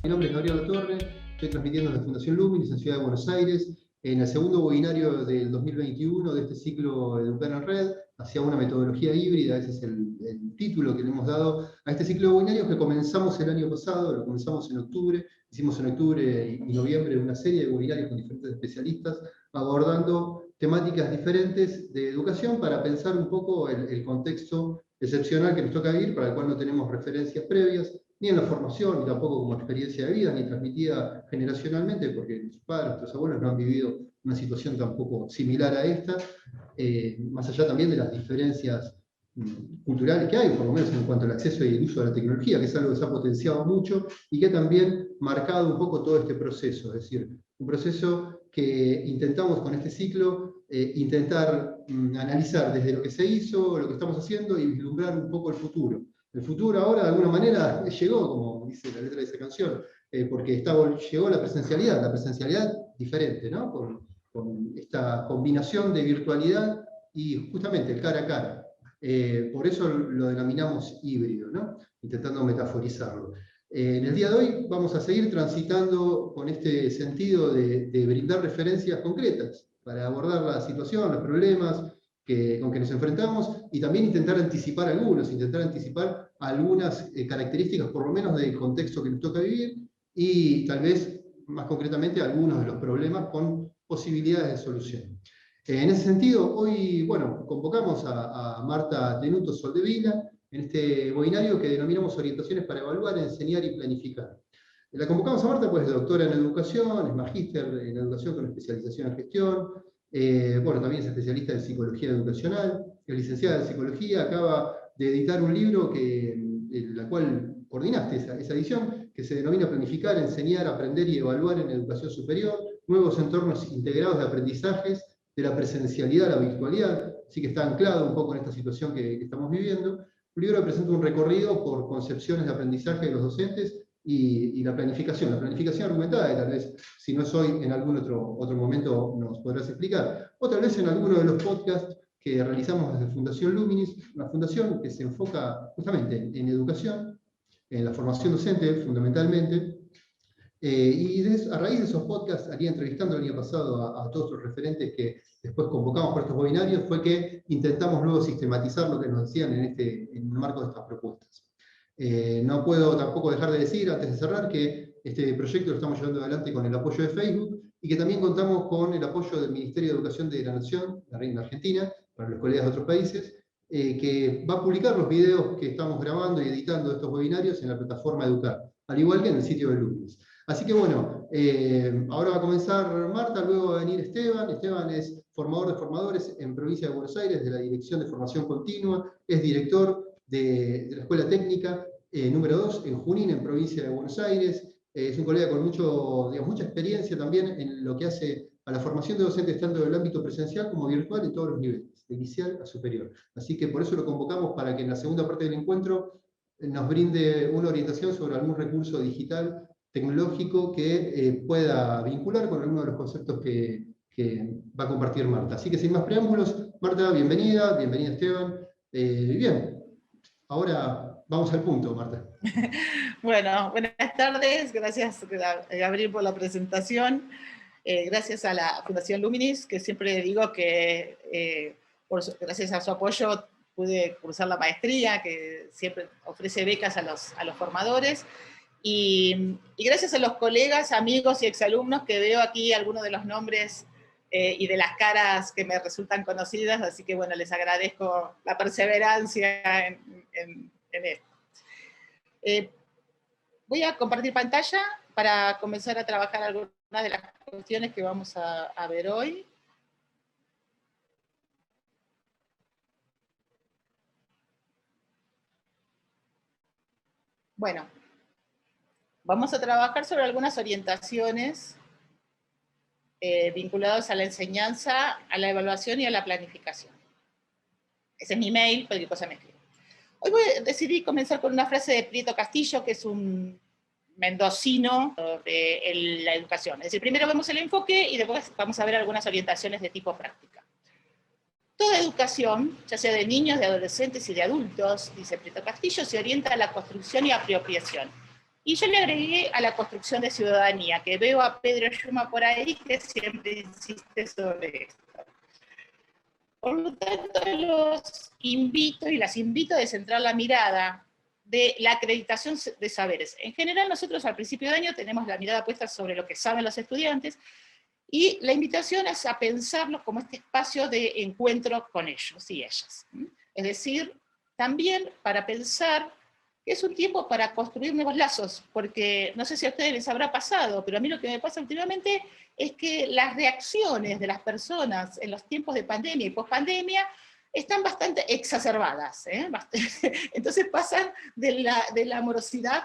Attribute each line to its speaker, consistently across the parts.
Speaker 1: Mi nombre es Gabriel Latorre, estoy transmitiendo desde Fundación Luminis en Ciudad de Buenos Aires, en el segundo webinario del 2021 de este ciclo Educar en Red, hacia una metodología híbrida. Ese es el título que le hemos dado a este ciclo de webinarios que comenzamos el año pasado, lo comenzamos en octubre, hicimos en octubre y noviembre una serie de webinarios con diferentes especialistas, abordando temáticas diferentes de educación para pensar un poco el contexto excepcional que nos toca vivir, para el cual no tenemos referencias previas, ni en la formación, ni tampoco como experiencia de vida, ni transmitida generacionalmente, porque nuestros padres, nuestros abuelos no han vivido una situación tampoco similar a esta, más allá también de las diferencias culturales que hay, por lo menos en cuanto al acceso y el uso de la tecnología, que es algo que se ha potenciado mucho y que ha también marcado un poco todo este proceso, es decir, un proceso que intentamos con este ciclo intentar analizar desde lo que se hizo, lo que estamos haciendo y vislumbrar un poco el futuro. El futuro ahora de alguna manera llegó, como dice la letra de esa canción, porque llegó la presencialidad diferente, ¿no? Con esta combinación de virtualidad y justamente el cara a cara. Por eso lo denominamos híbrido, ¿no? Intentando metaforizarlo. En el día de hoy vamos a seguir transitando con este sentido de brindar referencias concretas para abordar la situación, los problemas con que nos enfrentamos, y también intentar anticipar algunas características, por lo menos del contexto que nos toca vivir, y tal vez, más concretamente, algunos de los problemas con posibilidades de solución. En ese sentido, hoy, bueno, convocamos a Marta Tenuto Soldevila en este webinario que denominamos Orientaciones para Evaluar, Enseñar y Planificar. La convocamos a Marta, pues es doctora en educación, es magíster en educación con especialización en gestión, bueno, también es especialista en psicología educacional, es licenciada en psicología, acaba de editar un libro la cual coordinaste esa edición, que se denomina Planificar, Enseñar, Aprender y Evaluar en Educación Superior, nuevos entornos integrados de aprendizajes de la presencialidad a la virtualidad, así que está anclado un poco en esta situación que estamos viviendo. Un libro que presenta un recorrido por concepciones de aprendizaje de los docentes y la planificación argumentada, que tal vez si no es hoy, en algún otro momento nos podrás explicar, o tal vez en alguno de los podcasts que realizamos desde Fundación Luminis, una fundación que se enfoca justamente en educación, en la formación docente fundamentalmente, a raíz de esos podcasts, haría entrevistando el año pasado a todos los referentes que después convocamos por estos webinarios, fue que intentamos luego sistematizar lo que nos decían en el marco de estas propuestas. No puedo tampoco dejar de decir, antes de cerrar, que este proyecto lo estamos llevando adelante con el apoyo de Facebook y que también contamos con el apoyo del Ministerio de Educación de la Nación, la Reina Argentina, para los colegas de otros países, que va a publicar los videos que estamos grabando y editando de estos webinarios en la plataforma Educar, al igual que en el sitio de Luminis. Así que bueno, ahora va a comenzar Marta, luego va a venir Esteban. Esteban es formador de formadores en Provincia de Buenos Aires, de la Dirección de Formación Continua, es director de la Escuela Técnica número 2 en Junín, en Provincia de Buenos Aires. Es un colega con mucha experiencia también en lo que hace a la formación de docentes, tanto en el ámbito presencial como virtual, en todos los niveles, de inicial a superior. Así que por eso lo convocamos para que en la segunda parte del encuentro nos brinde una orientación sobre algún recurso digital tecnológico que pueda vincular con alguno de los conceptos que va a compartir Marta. Así que sin más preámbulos, Marta, bienvenida Esteban. Bien, ahora vamos al punto, Marta.
Speaker 2: Bueno, buenas tardes, gracias Gabriel por la presentación, gracias a la Fundación Luminis, que siempre digo que gracias a su apoyo pude cursar la maestría, que siempre ofrece becas a los formadores, y gracias a los colegas, amigos y exalumnos que veo aquí algunos de los nombres y de las caras que me resultan conocidas, así que bueno, les agradezco la perseverancia en esto. Voy a compartir pantalla para comenzar a trabajar algunas de las cuestiones que vamos a ver hoy. Bueno, vamos a trabajar sobre algunas orientaciones vinculadas a la enseñanza, a la evaluación y a la planificación. Ese es mi mail, cualquier cosa me escribe. Hoy decidí comenzar con una frase de Prieto Castillo, que es un mendocino de la educación. Es decir, primero vemos el enfoque y después vamos a ver algunas orientaciones de tipo práctica. Toda educación, ya sea de niños, de adolescentes y de adultos, dice Prieto Castillo, se orienta a la construcción y apropiación. Y yo le agregué a la construcción de ciudadanía, que veo a Pedro Yuma por ahí, que siempre insiste sobre esto. Por lo tanto, los invito y las invito a descentrar la mirada de la acreditación de saberes. En general, nosotros al principio de año tenemos la mirada puesta sobre lo que saben los estudiantes, y la invitación es a pensarlos como este espacio de encuentro con ellos y ellas. Es decir, también para pensar que es un tiempo para construir nuevos lazos, porque no sé si a ustedes les habrá pasado, pero a mí lo que me pasa últimamente es que las reacciones de las personas en los tiempos de pandemia y pospandemia están bastante exacerbadas, ¿eh? Entonces pasan de la amorosidad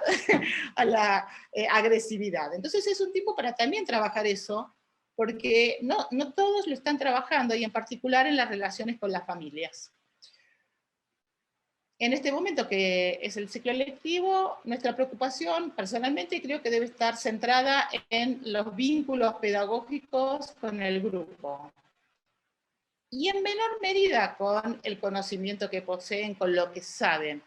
Speaker 2: a la agresividad. Entonces es un tiempo para también trabajar eso, porque no todos lo están trabajando, y en particular en las relaciones con las familias. En este momento que es el ciclo lectivo, nuestra preocupación, personalmente, creo que debe estar centrada en los vínculos pedagógicos con el grupo. Y en menor medida con el conocimiento que poseen, con lo que saben.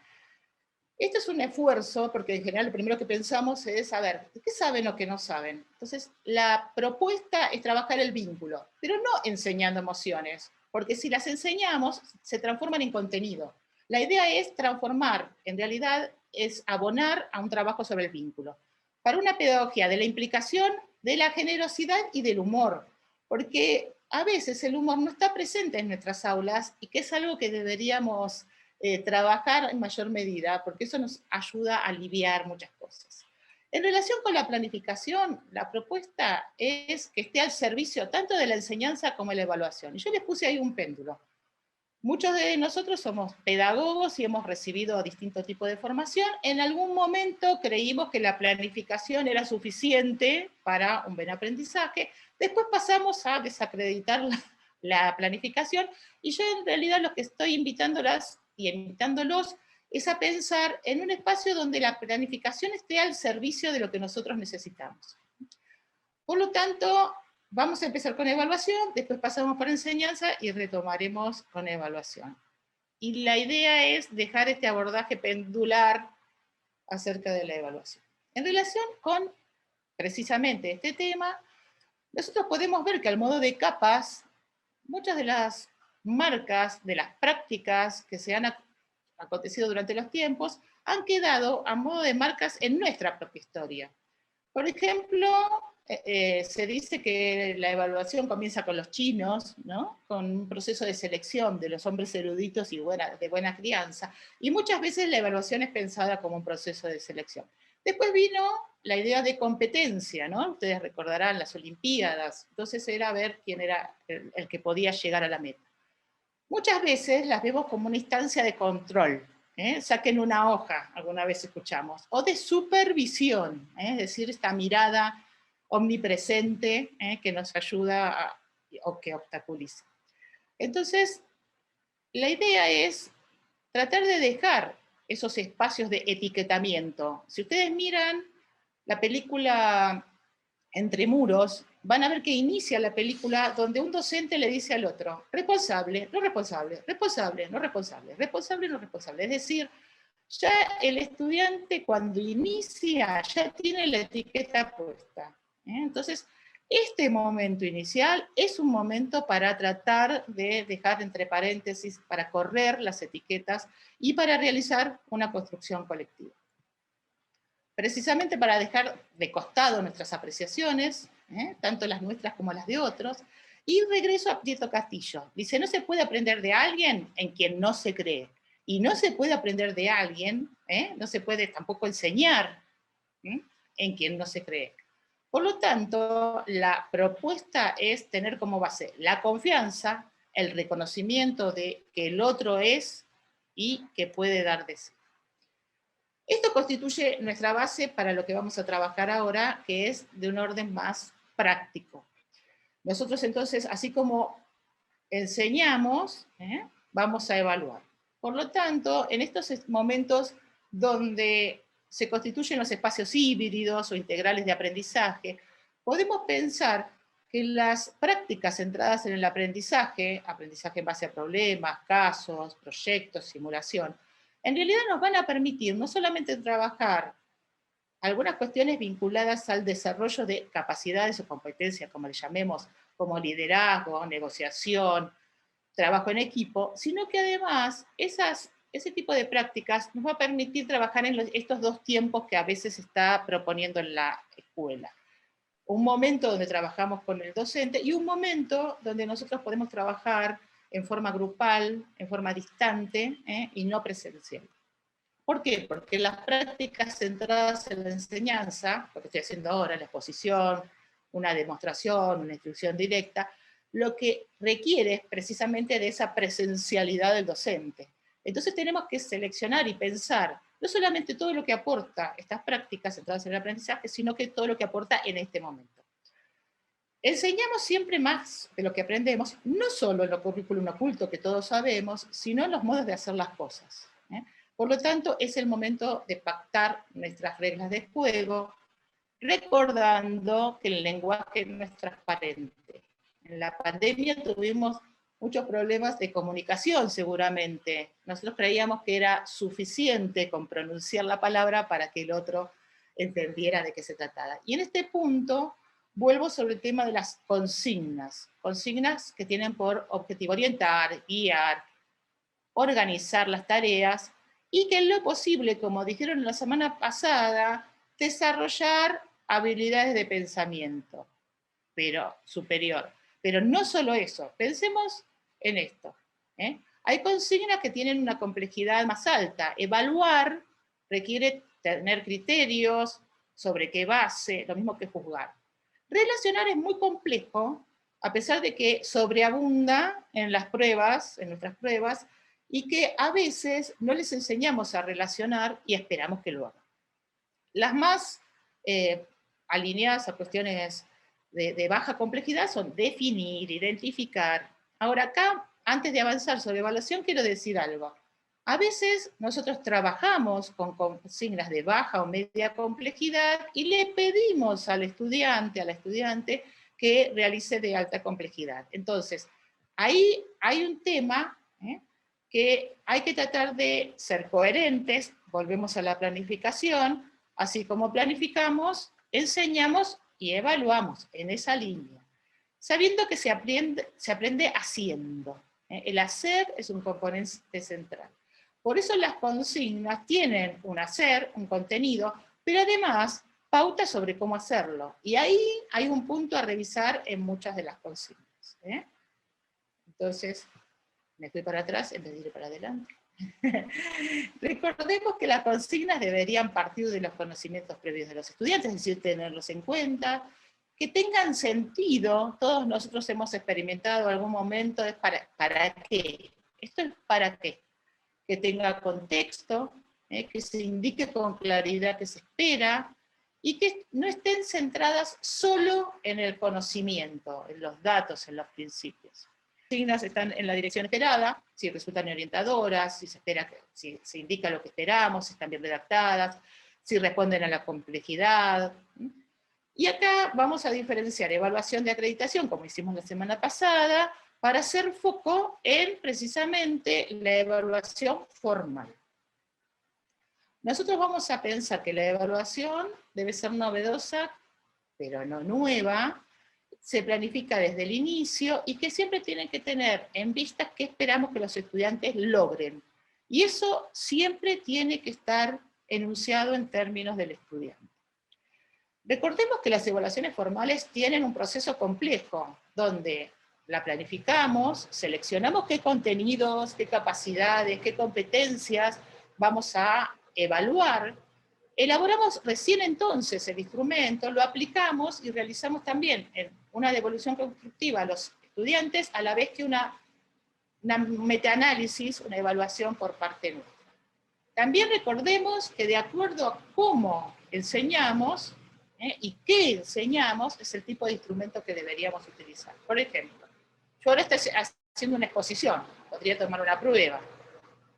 Speaker 2: Esto es un esfuerzo, porque en general lo primero que pensamos es, a ver, ¿qué saben o qué no saben? Entonces, la propuesta es trabajar el vínculo, pero no enseñando emociones, porque si las enseñamos, se transforman en contenido. La idea es transformar, en realidad, es abonar a un trabajo sobre el vínculo. Para una pedagogía de la implicación, de la generosidad y del humor, porque a veces el humor no está presente en nuestras aulas, y que es algo que deberíamos trabajar en mayor medida, porque eso nos ayuda a aliviar muchas cosas. En relación con la planificación, la propuesta es que esté al servicio tanto de la enseñanza como de la evaluación. Y yo les puse ahí un péndulo. Muchos de nosotros somos pedagogos y hemos recibido distintos tipos de formación. En algún momento creímos que la planificación era suficiente para un buen aprendizaje. Después pasamos a desacreditar la planificación, y yo en realidad lo que estoy invitándolas y invitándolos es a pensar en un espacio donde la planificación esté al servicio de lo que nosotros necesitamos. Por lo tanto, vamos a empezar con evaluación, después pasamos por enseñanza y retomaremos con evaluación. Y la idea es dejar este abordaje pendular acerca de la evaluación. En relación con precisamente este tema, nosotros podemos ver que al modo de capas, muchas de las marcas, de las prácticas que se han acontecido durante los tiempos, han quedado a modo de marcas en nuestra propia historia. Por ejemplo, se dice que la evaluación comienza con los chinos, ¿no? Con un proceso de selección de los hombres eruditos y de buena crianza, y muchas veces la evaluación es pensada como un proceso de selección. Después vino la idea de competencia, ¿no? Ustedes recordarán las Olimpiadas, entonces era ver quién era el que podía llegar a la meta. Muchas veces las vemos como una instancia de control, saquen una hoja, alguna vez escuchamos, o de supervisión, es decir, esta mirada omnipresente que nos ayuda o que obstaculiza. Entonces, la idea es tratar de dejar esos espacios de etiquetamiento. Si ustedes miran la película Entre Muros, van a ver que inicia la película donde un docente le dice al otro, responsable, no responsable, responsable, no responsable, responsable, no responsable. Es decir, ya el estudiante cuando inicia ya tiene la etiqueta puesta. Entonces, este momento inicial es un momento para tratar de dejar entre paréntesis, para correr las etiquetas y para realizar una construcción colectiva. Precisamente para dejar de costado nuestras apreciaciones, tanto las nuestras como las de otros, y regreso a Prieto Castillo. Dice, no se puede aprender de alguien en quien no se cree, y no se puede aprender de alguien, no se puede tampoco enseñar en quien no se cree. Por lo tanto, la propuesta es tener como base la confianza, el reconocimiento de que el otro es y que puede dar de sí. Esto constituye nuestra base para lo que vamos a trabajar ahora, que es de un orden más práctico. Nosotros entonces, así como enseñamos, vamos a evaluar. Por lo tanto, en estos momentos donde se constituyen los espacios híbridos o integrales de aprendizaje, podemos pensar que las prácticas centradas en el aprendizaje en base a problemas, casos, proyectos, simulación, en realidad nos van a permitir no solamente trabajar algunas cuestiones vinculadas al desarrollo de capacidades o competencias, como le llamemos, como liderazgo, negociación, trabajo en equipo, sino que además ese tipo de prácticas nos va a permitir trabajar en estos dos tiempos que a veces se está proponiendo en la escuela. Un momento donde trabajamos con el docente y un momento donde nosotros podemos trabajar en forma grupal, en forma distante, y no presencial. ¿Por qué? Porque las prácticas centradas en la enseñanza, lo que estoy haciendo ahora, la exposición, una demostración, una instrucción directa, lo que requiere es precisamente de esa presencialidad del docente. Entonces tenemos que seleccionar y pensar no solamente todo lo que aporta estas prácticas centradas en el aprendizaje, sino que todo lo que aporta en este momento. Enseñamos siempre más de lo que aprendemos, no solo en lo currículum oculto que todos sabemos, sino en los modos de hacer las cosas. Por lo tanto, es el momento de pactar nuestras reglas de juego, recordando que el lenguaje no es transparente. En la pandemia tuvimos muchos problemas de comunicación, seguramente. Nosotros creíamos que era suficiente con pronunciar la palabra para que el otro entendiera de qué se trataba. Y en este punto vuelvo sobre el tema de las consignas. Consignas que tienen por objetivo orientar, guiar, organizar las tareas, y que en lo posible, como dijeron la semana pasada, desarrollar habilidades de pensamiento, pero superior. Pero no solo eso, pensemos en esto. Hay consignas que tienen una complejidad más alta. Evaluar requiere tener criterios sobre qué base, lo mismo que juzgar. Relacionar es muy complejo, a pesar de que sobreabunda en las pruebas, en nuestras pruebas, y que a veces no les enseñamos a relacionar y esperamos que lo hagan. Las más alineadas a cuestiones de baja complejidad son definir, identificar. Ahora acá, antes de avanzar sobre evaluación, quiero decir algo. A veces nosotros trabajamos con consignas de baja o media complejidad y le pedimos al estudiante, a la estudiante, que realice de alta complejidad. Entonces, ahí hay un tema que hay que tratar de ser coherentes, volvemos a la planificación, así como planificamos, enseñamos y evaluamos en esa línea, sabiendo que se aprende haciendo. El hacer es un componente central. Por eso las consignas tienen un hacer, un contenido, pero además pautas sobre cómo hacerlo. Y ahí hay un punto a revisar en muchas de las consignas. Entonces, me fui para atrás en vez de ir para adelante. Recordemos que las consignas deberían partir de los conocimientos previos de los estudiantes, es decir, tenerlos en cuenta, que tengan sentido. Todos nosotros hemos experimentado en algún momento, es ¿para qué? Esto es ¿para qué? Que tenga contexto, que se indique con claridad qué se espera, y que no estén centradas solo en el conocimiento, en los datos, en los principios. Las consignas están en la dirección esperada, si resultan orientadoras, si se espera, si se indica lo que esperamos, si están bien redactadas, si responden a la complejidad. Y acá vamos a diferenciar evaluación de acreditación, como hicimos la semana pasada, para hacer foco en precisamente la evaluación formal. Nosotros vamos a pensar que la evaluación debe ser novedosa, pero no nueva, se planifica desde el inicio y que siempre tienen que tener en vista qué esperamos que los estudiantes logren. Y eso siempre tiene que estar enunciado en términos del estudiante. Recordemos que las evaluaciones formales tienen un proceso complejo, donde la planificamos, seleccionamos qué contenidos, qué capacidades, qué competencias vamos a evaluar, elaboramos recién entonces el instrumento, lo aplicamos y realizamos también una devolución constructiva a los estudiantes, a la vez que una metaanálisis, una evaluación por parte nuestra. También recordemos que de acuerdo a cómo enseñamos y qué enseñamos, es el tipo de instrumento que deberíamos utilizar. Por ejemplo, yo ahora estoy haciendo una exposición, podría tomar una prueba.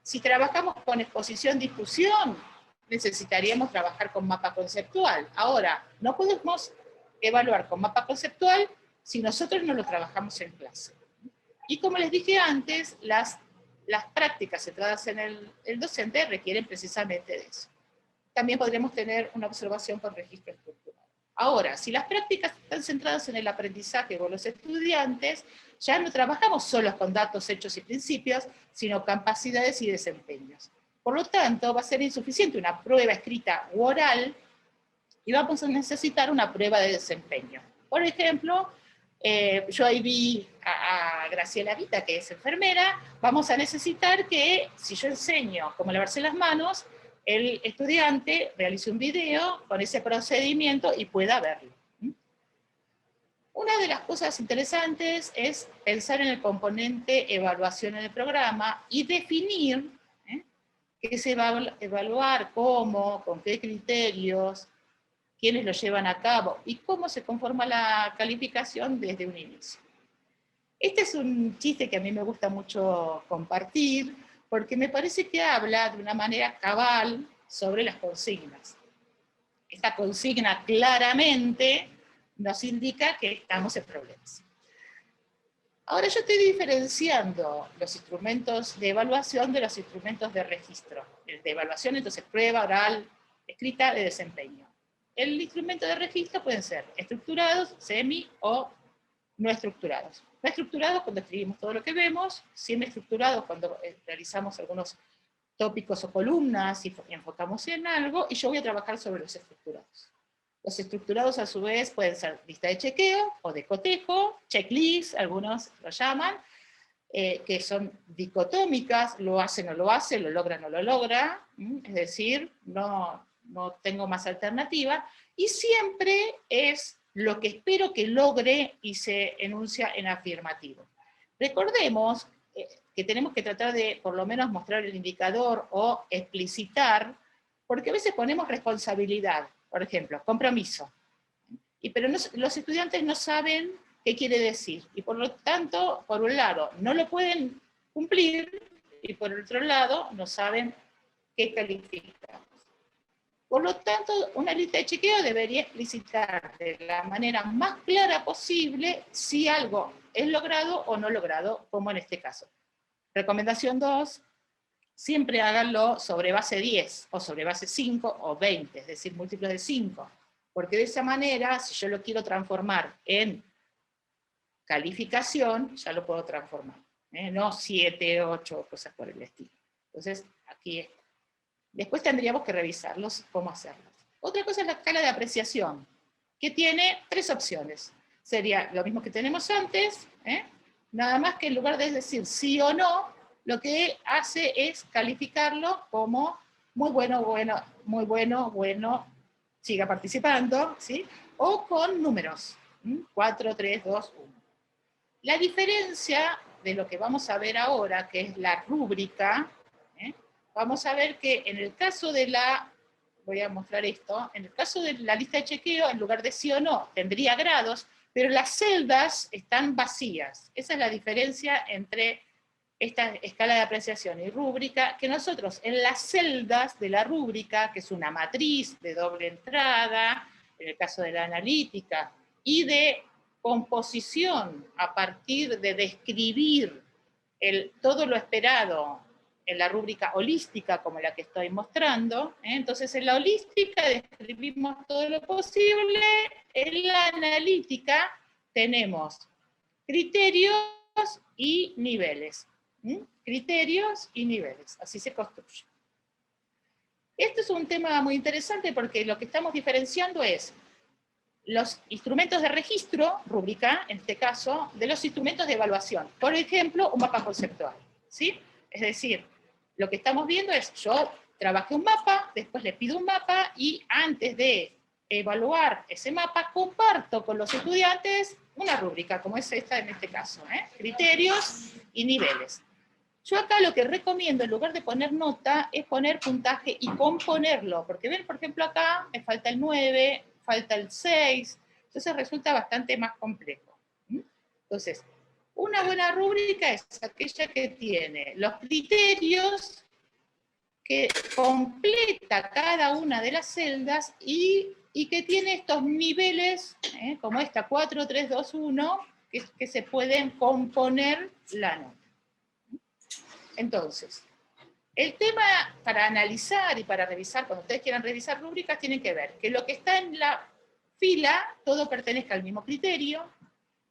Speaker 2: Si trabajamos con exposición-discusión, necesitaríamos trabajar con mapa conceptual. Ahora, no podemos evaluar con mapa conceptual si nosotros no lo trabajamos en clase. Y como les dije antes, las prácticas centradas en el docente requieren precisamente de eso. también podremos tener una observación con registro estructural. Ahora, si las prácticas están centradas en el aprendizaje con los estudiantes, ya no trabajamos solo con datos, hechos y principios, sino capacidades y desempeños. Por lo tanto, va a ser insuficiente una prueba escrita u oral, y vamos a necesitar una prueba de desempeño. Por ejemplo, yo ahí vi a Graciela Vita, que es enfermera. Vamos a necesitar que, si yo enseño cómo lavarse las manos, el estudiante realice un video con ese procedimiento y pueda verlo. Una de las cosas interesantes es pensar en el componente evaluación en el programa y definir qué se va a evaluar, cómo, con qué criterios, quiénes lo llevan a cabo y cómo se conforma la calificación desde un inicio. Este es un chiste que a mí me gusta mucho compartir, porque me parece que habla de una manera cabal sobre las consignas. Esta consigna claramente nos indica que estamos en problemas. Ahora yo estoy diferenciando los instrumentos de evaluación de los instrumentos de registro. El de evaluación, entonces, prueba, oral, escrita, de desempeño. El instrumento de registro pueden ser estructurados, semi o no estructurados. No estructurados cuando escribimos todo lo que vemos, semi estructurados cuando realizamos algunos tópicos o columnas y enfocamos en algo, y yo voy a trabajar sobre los estructurados. Los estructurados a su vez pueden ser lista de chequeo o de cotejo, checklist, algunos lo llaman, que son dicotómicas, lo hace o no lo hace, lo logra o no lo logra, es decir, no tengo más alternativa, y siempre es lo que espero que logre y se enuncia en afirmativo. Recordemos que tenemos que tratar de por lo menos mostrar el indicador o explicitar, porque a veces ponemos responsabilidad, por ejemplo, compromiso, pero los estudiantes no saben qué quiere decir, y por lo tanto, por un lado, no lo pueden cumplir, y por el otro lado, no saben qué calificar. Por lo tanto, una lista de chequeo debería explicitar de la manera más clara posible si algo es logrado o no logrado, como en este caso. Recomendación 2, siempre háganlo sobre base 10, o sobre base 5 o 20, es decir, múltiplos de 5. Porque de esa manera, si yo lo quiero transformar en calificación, ya lo puedo transformar. No 7, 8, cosas por el estilo. Entonces, aquí está. Después tendríamos que revisarlos, cómo hacerlos. Otra cosa es la escala de apreciación, que tiene 3 opciones. Sería lo mismo que tenemos antes, nada más que en lugar de decir sí o no, lo que hace es calificarlo como muy bueno, bueno, muy bueno, bueno, siga participando, ¿sí? O con números, 4, 3, 2, 1. La diferencia de lo que vamos a ver ahora, que es la rúbrica, vamos a ver que en el caso de voy a mostrar esto, en el caso de la lista de chequeo, en lugar de sí o no, tendría grados, pero las celdas están vacías. Esa es la diferencia entre esta escala de apreciación y rúbrica, que nosotros en las celdas de la rúbrica, que es una matriz de doble entrada, en el caso de la analítica, y de composición a partir de describir todo lo esperado en la rúbrica holística, como la que estoy mostrando. Entonces, en la holística describimos todo lo posible, en la analítica tenemos criterios y niveles. Criterios y niveles, así se construye. Esto es un tema muy interesante porque lo que estamos diferenciando es los instrumentos de registro, rúbrica, en este caso, de los instrumentos de evaluación. Por ejemplo, un mapa conceptual, ¿sí? Es decir, lo que estamos viendo es, yo trabajé un mapa, después le pido un mapa, y antes de evaluar ese mapa, comparto con los estudiantes una rúbrica, como es esta en este caso, criterios y niveles. Yo acá lo que recomiendo, en lugar de poner nota, es poner puntaje y componerlo, porque ven, por ejemplo, acá me falta el 9, falta el 6, entonces resulta bastante más complejo. Entonces, una buena rúbrica es aquella que tiene los criterios, que completa cada una de las celdas y que tiene estos niveles, como esta 4, 3, 2, 1, que se pueden componer la nota. Entonces, El tema para analizar y para revisar, cuando ustedes quieran revisar rúbricas, tienen que ver que lo que está en la fila, todo pertenezca al mismo criterio,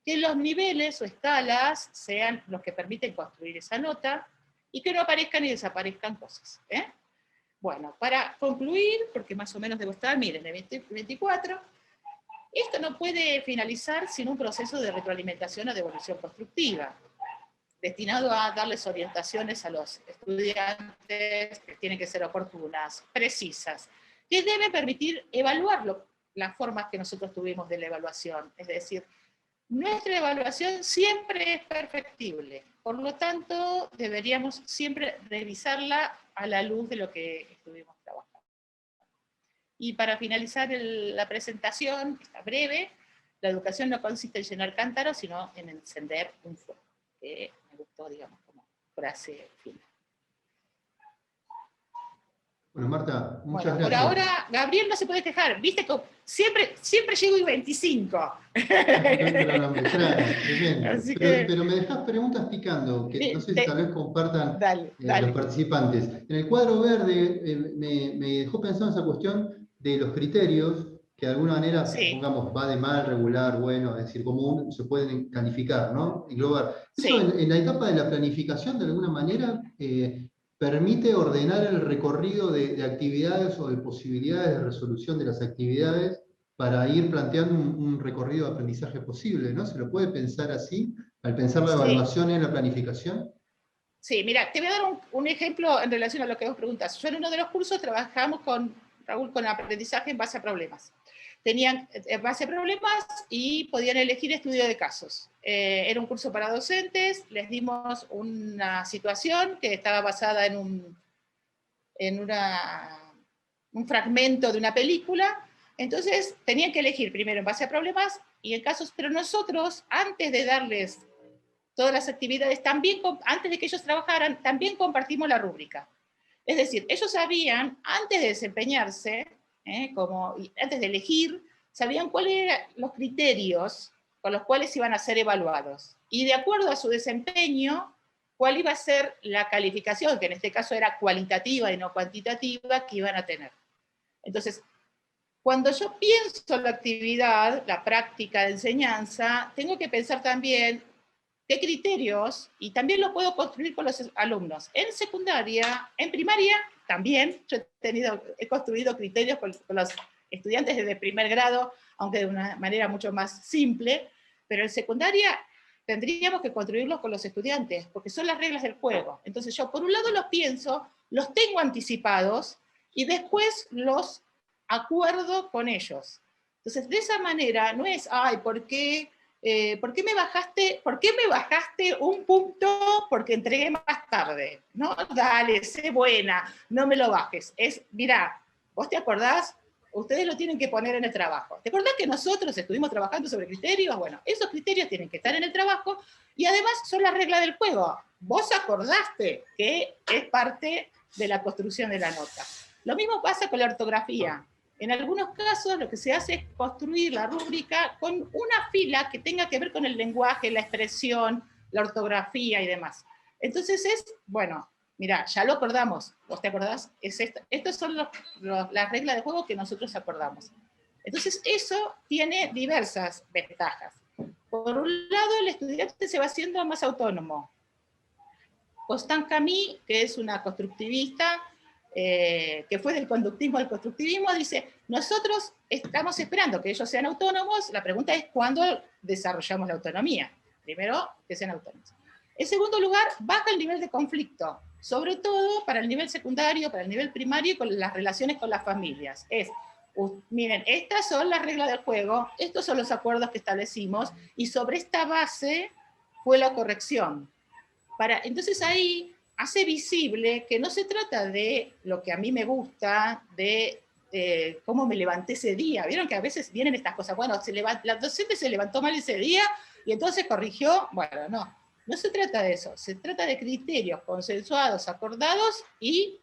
Speaker 2: que los niveles o escalas sean los que permiten construir esa nota, y que no aparezcan y desaparezcan cosas. Bueno, para concluir, porque más o menos debo estar, miren, el 24, esto no puede finalizar sin un proceso de retroalimentación o de evolución constructiva, destinado a darles orientaciones a los estudiantes que tienen que ser oportunas, precisas, que deben permitir evaluar las formas que nosotros tuvimos de la evaluación. Es decir, nuestra evaluación siempre es perfectible, por lo tanto deberíamos siempre revisarla a la luz de lo que estuvimos trabajando. Y para finalizar la presentación, que está breve, la educación no consiste en llenar cántaros, sino en encender un fuego. Que me gustó, digamos, como frase final.
Speaker 1: Bueno, Marta, muchas
Speaker 2: Por
Speaker 1: gracias.
Speaker 2: ahora, Gabriel no se puede quejar, viste que siempre llego y 25.
Speaker 1: Así que... pero me dejas preguntas picando, que no sé si tal vez compartan los participantes. En el cuadro verde me dejó pensando esa cuestión de los criterios, que de alguna manera, pongamos, va de mal, regular, bueno, es decir, común, se pueden calificar, ¿no? Englobar. Eso en la etapa de la planificación, de alguna manera, permite ordenar el recorrido de actividades o de posibilidades de resolución de las actividades para ir planteando un recorrido de aprendizaje posible, ¿no? ¿Se lo puede pensar así, al pensar la evaluación en la planificación?
Speaker 2: Sí, mira, te voy a dar un ejemplo en relación a lo que vos preguntas. Yo en uno de los cursos trabajamos con Raúl con aprendizaje en base a problemas. Tenían en base a problemas y podían elegir estudio de casos. Era un curso para docentes, les dimos una situación que estaba basada en un fragmento de una película, entonces tenían que elegir primero en base a problemas y en casos, pero nosotros, antes de darles todas las actividades, también, antes de que ellos trabajaran, también compartimos la rúbrica. Es decir, ellos sabían, antes de desempeñarse, antes de elegir, sabían cuáles eran los criterios con los cuales iban a ser evaluados. Y de acuerdo a su desempeño, cuál iba a ser la calificación, que en este caso era cualitativa y no cuantitativa, que iban a tener. Entonces, cuando yo pienso la actividad, la práctica de enseñanza, tengo que pensar también qué criterios, y también lo puedo construir con los alumnos. En secundaria, en primaria, también yo he construido criterios con los estudiantes desde primer grado, aunque de una manera mucho más simple, pero en secundaria tendríamos que construirlos con los estudiantes, porque son las reglas del juego. Entonces yo por un lado los pienso, los tengo anticipados, y después los acuerdo con ellos. Entonces de esa manera no es, ay, ¿por qué me bajaste un punto porque entregué más tarde? No, dale, sé buena, no me lo bajes. Es, mirá, ¿vos te acordás? Ustedes lo tienen que poner en el trabajo. ¿Te acordás que nosotros estuvimos trabajando sobre criterios? Bueno, esos criterios tienen que estar en el trabajo y además son las reglas del juego. Vos acordaste que es parte de la construcción de la nota. Lo mismo pasa con la ortografía. En algunos casos lo que se hace es construir la rúbrica con una fila que tenga que ver con el lenguaje, la expresión, la ortografía y demás. Entonces es, bueno, mira, ya lo acordamos, ¿vos te acordás? Estas son las reglas de juego que nosotros acordamos. Entonces eso tiene diversas ventajas. Por un lado, el estudiante se va haciendo más autónomo. Constant Camille, que es una constructivista, que fue del conductismo al constructivismo, dice, nosotros estamos esperando que ellos sean autónomos, la pregunta es cuándo desarrollamos la autonomía. Primero, que sean autónomos. En segundo lugar, baja el nivel de conflicto, sobre todo para el nivel secundario, para el nivel primario y con las relaciones con las familias. Miren, estas son las reglas del juego, estos son los acuerdos que establecimos, y sobre esta base fue la corrección. Entonces ahí hace visible que no se trata de lo que a mí me gusta, de cómo me levanté ese día. Vieron que a veces vienen estas cosas, bueno, la docente se levantó mal ese día y entonces corrigió. Bueno, no se trata de eso, se trata de criterios consensuados, acordados y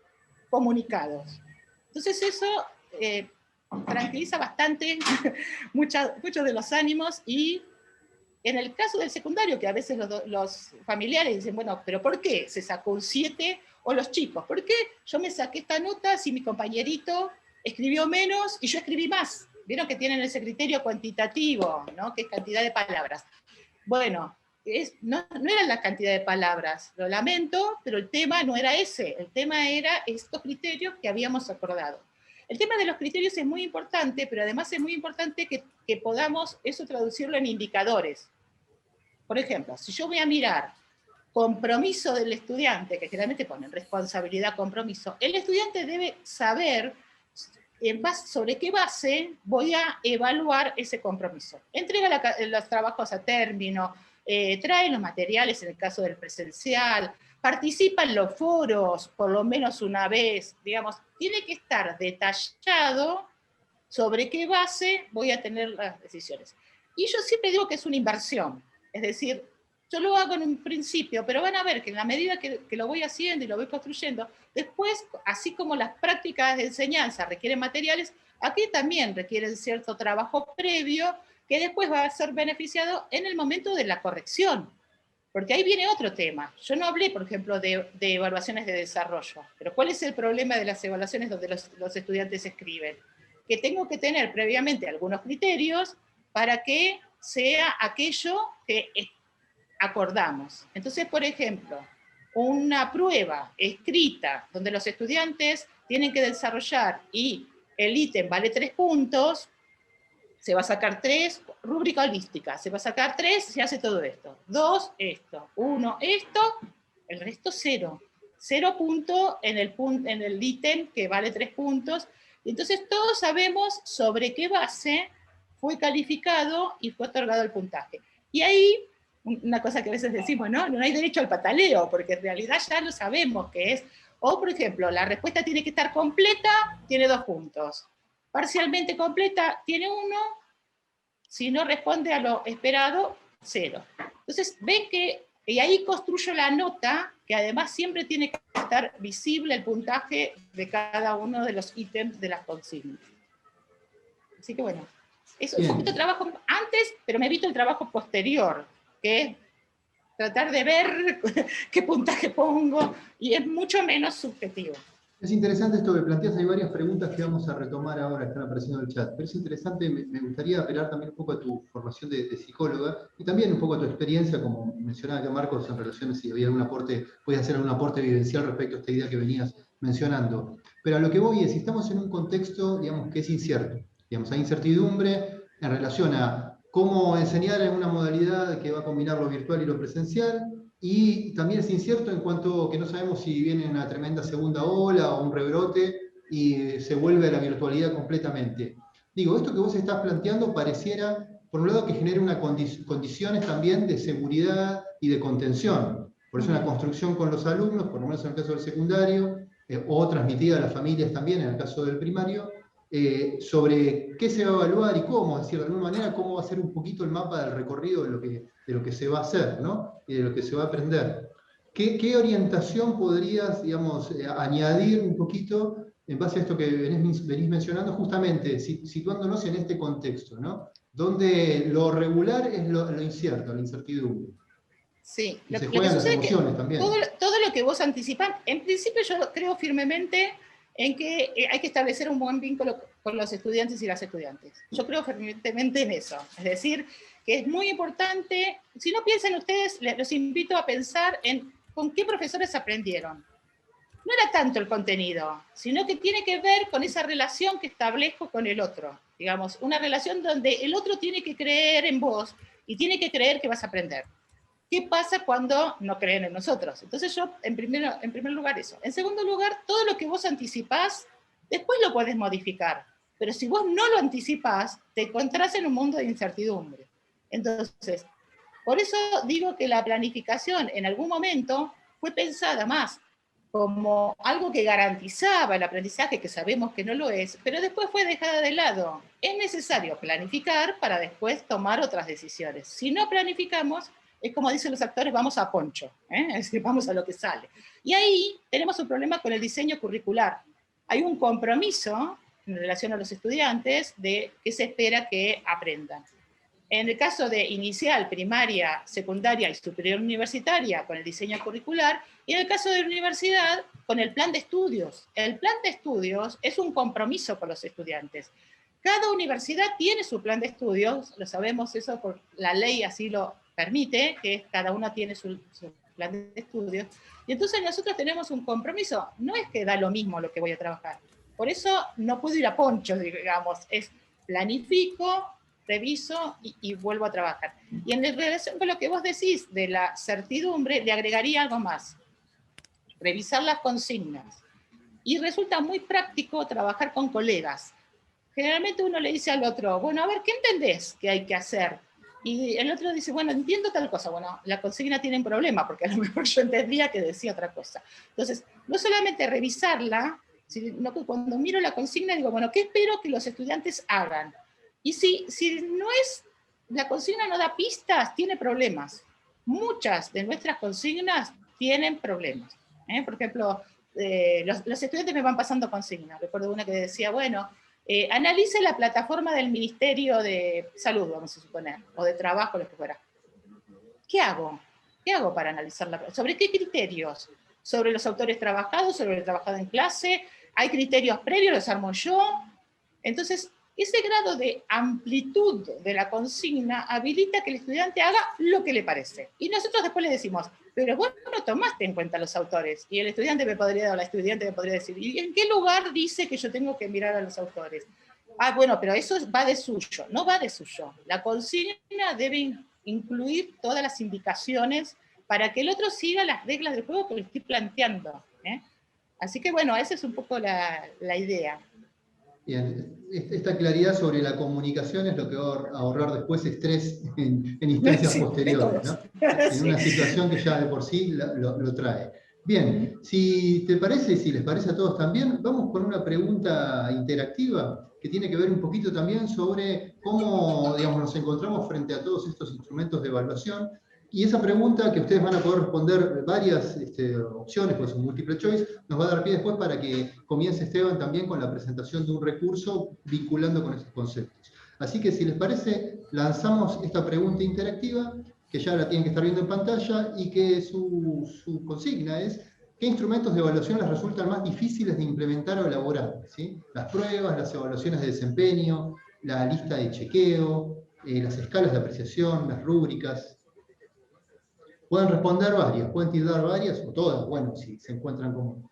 Speaker 2: comunicados. Entonces eso tranquiliza bastante muchos de los ánimos. Y en el caso del secundario, que a veces los familiares dicen, bueno, pero ¿por qué se sacó un 7 o los chicos, ¿por qué yo me saqué esta nota si mi compañerito escribió menos y yo escribí más? Vieron que tienen ese criterio cuantitativo, ¿no? Que es cantidad de palabras. Bueno, no era la cantidad de palabras, lo lamento, pero el tema no era ese, el tema era estos criterios que habíamos acordado. El tema de los criterios es muy importante, pero además es muy importante que podamos eso traducirlo en indicadores. Por ejemplo, si yo voy a mirar compromiso del estudiante, que generalmente ponen responsabilidad, compromiso, el estudiante debe saber sobre qué base voy a evaluar ese compromiso. Entrega los trabajos a término, trae los materiales en el caso del presencial, participa en los foros por lo menos una vez, digamos, tiene que estar detallado sobre qué base voy a tener las decisiones. Y yo siempre digo que es una inversión, es decir, yo lo hago en un principio, pero van a ver que en la medida que lo voy haciendo y lo voy construyendo, después, así como las prácticas de enseñanza requieren materiales, aquí también requieren cierto trabajo previo que después va a ser beneficiado en el momento de la corrección. Porque ahí viene otro tema. Yo no hablé, por ejemplo, de evaluaciones de desarrollo, pero ¿cuál es el problema de las evaluaciones donde los estudiantes escriben? Que tengo que tener previamente algunos criterios para que sea aquello que acordamos. Entonces, por ejemplo, una prueba escrita donde los estudiantes tienen que desarrollar y el ítem vale 3 puntos, se va a sacar 3, rúbrica holística, se va a sacar 3, se hace todo esto. 2, esto. 1, esto, el resto 0. 0 punto en el ítem que vale 3 puntos. Y entonces todos sabemos sobre qué base fue calificado y fue otorgado el puntaje. Y ahí, una cosa que a veces decimos, no hay derecho al pataleo, porque en realidad ya lo sabemos que es, o por ejemplo, la respuesta tiene que estar completa, tiene 2 puntos. Parcialmente completa, tiene 1, si no responde a lo esperado, 0. Entonces, ven que, y ahí construyo la nota, que además siempre tiene que estar visible el puntaje de cada uno de los ítems de las consignas. Así que bueno, es un poquito de trabajo antes, pero me evito el trabajo posterior, que es tratar de ver qué puntaje pongo, y es mucho menos subjetivo.
Speaker 1: Es interesante esto que planteas, hay varias preguntas que vamos a retomar ahora, están apareciendo en el chat, pero es interesante, me gustaría apelar también un poco a tu formación de psicóloga, y también un poco a tu experiencia, como mencionaba acá Marcos, en relación a si había algún aporte, podías hacer algún aporte vivencial respecto a esta idea que venías mencionando. Pero a lo que voy es, si estamos en un contexto, digamos, que es incierto, digamos, hay incertidumbre en relación a cómo enseñar en una modalidad que va a combinar lo virtual y lo presencial, y también es incierto en cuanto que no sabemos si viene una tremenda segunda ola o un rebrote y se vuelve a la virtualidad completamente. Digo, esto que vos estás planteando pareciera, por un lado, que genere unas condiciones también de seguridad y de contención. Por eso una construcción con los alumnos, por lo menos en el caso del secundario, o transmitida a las familias también en el caso del primario, sobre qué se va a evaluar y cómo, es decir, de alguna manera, cómo va a ser un poquito el mapa del recorrido de lo que se va a hacer, ¿no? Y de lo que se va a aprender. ¿Qué orientación podrías, digamos, añadir un poquito en base a esto que venís mencionando, justamente situándonos en este contexto, ¿no? Donde lo regular es lo incierto, la incertidumbre.
Speaker 2: Sí,
Speaker 1: y se juegan las emociones también.
Speaker 2: Todo lo que vos anticipás, en principio yo creo firmemente en que hay que establecer un buen vínculo con los estudiantes y las estudiantes. Yo creo fervientemente en eso. Es decir, que es muy importante, si no piensan ustedes, los invito a pensar en con qué profesores aprendieron. No era tanto el contenido, sino que tiene que ver con esa relación que establezco con el otro. Digamos, una relación donde el otro tiene que creer en vos y tiene que creer que vas a aprender. ¿Qué pasa cuando no creen en nosotros? Entonces yo, en primer lugar, eso. En segundo lugar, todo lo que vos anticipás, después lo podés modificar. Pero si vos no lo anticipás, te encontrás en un mundo de incertidumbre. Entonces, por eso digo que la planificación en algún momento fue pensada más como algo que garantizaba el aprendizaje, que sabemos que no lo es, pero después fue dejada de lado. Es necesario planificar para después tomar otras decisiones. Si no planificamos, es como dicen los actores, vamos a poncho, es decir, vamos a lo que sale. Y ahí tenemos un problema con el diseño curricular. Hay un compromiso en relación a los estudiantes de qué se espera que aprendan. En el caso de inicial, primaria, secundaria y superior universitaria, con el diseño curricular, y en el caso de universidad, con el plan de estudios. El plan de estudios es un compromiso con los estudiantes. Cada universidad tiene su plan de estudios, lo sabemos eso, por la ley así lo permite, que cada uno tiene su plan de estudios, y entonces nosotros tenemos un compromiso. No es que da lo mismo lo que voy a trabajar. Por eso no puedo ir a ponchos, digamos, es planifico, reviso y vuelvo a trabajar. Y en relación con lo que vos decís de la certidumbre, le agregaría algo más. Revisar las consignas. Y resulta muy práctico trabajar con colegas. Generalmente uno le dice al otro, bueno, a ver, ¿qué entendés que hay que hacer? Y el otro dice, bueno, entiendo tal cosa. Bueno, la consigna tiene un problema, porque a lo mejor yo entendía que decía otra cosa. Entonces, no solamente revisarla, sino que cuando miro la consigna digo, bueno, ¿qué espero que los estudiantes hagan? Y si no es, la consigna no da pistas, tiene problemas. Muchas de nuestras consignas tienen problemas. Por ejemplo, los estudiantes me van pasando consignas. Recuerdo una que decía, bueno, analice la plataforma del Ministerio de Salud, vamos a suponer, o de Trabajo, lo que fuera. ¿Qué hago? ¿Qué hago para analizarla? ¿Sobre qué criterios? ¿Sobre los autores trabajados? ¿Sobre el trabajado en clase? ¿Hay criterios previos? ¿Los armo yo? Entonces, ese grado de amplitud de la consigna habilita que el estudiante haga lo que le parece. Y nosotros después le decimos, pero vos no tomaste en cuenta los autores. Y el estudiante me podría, o la estudiante me podría decir, ¿y en qué lugar dice que yo tengo que mirar a los autores? Ah, bueno, pero eso va de suyo. No va de suyo. La consigna debe incluir todas las indicaciones para que el otro siga las reglas del juego que le estoy planteando. Así que bueno, esa es un poco la idea.
Speaker 1: Bien, esta claridad sobre la comunicación es lo que va a ahorrar después estrés en instancias
Speaker 2: Sí,
Speaker 1: posteriores, ¿no? En
Speaker 2: sí.
Speaker 1: una situación que ya de por sí lo trae. Bien, si te parece, si les parece a todos también, vamos con una pregunta interactiva que tiene que ver un poquito también sobre cómo, digamos, nos encontramos frente a todos estos instrumentos de evaluación. Y esa pregunta, que ustedes van a poder responder varias opciones, pues un multiple choice, nos va a dar pie después para que comience Esteban también con la presentación de un recurso vinculando con esos conceptos. Así que si les parece, lanzamos esta pregunta interactiva, que ya la tienen que estar viendo en pantalla, y que su consigna es: ¿qué instrumentos de evaluación les resultan más difíciles de implementar o elaborar? ¿Sí? Las pruebas, las evaluaciones de desempeño, la lista de chequeo, las escalas de apreciación, las rúbricas. Pueden responder varias, pueden tirar varias o todas, bueno, si se encuentran con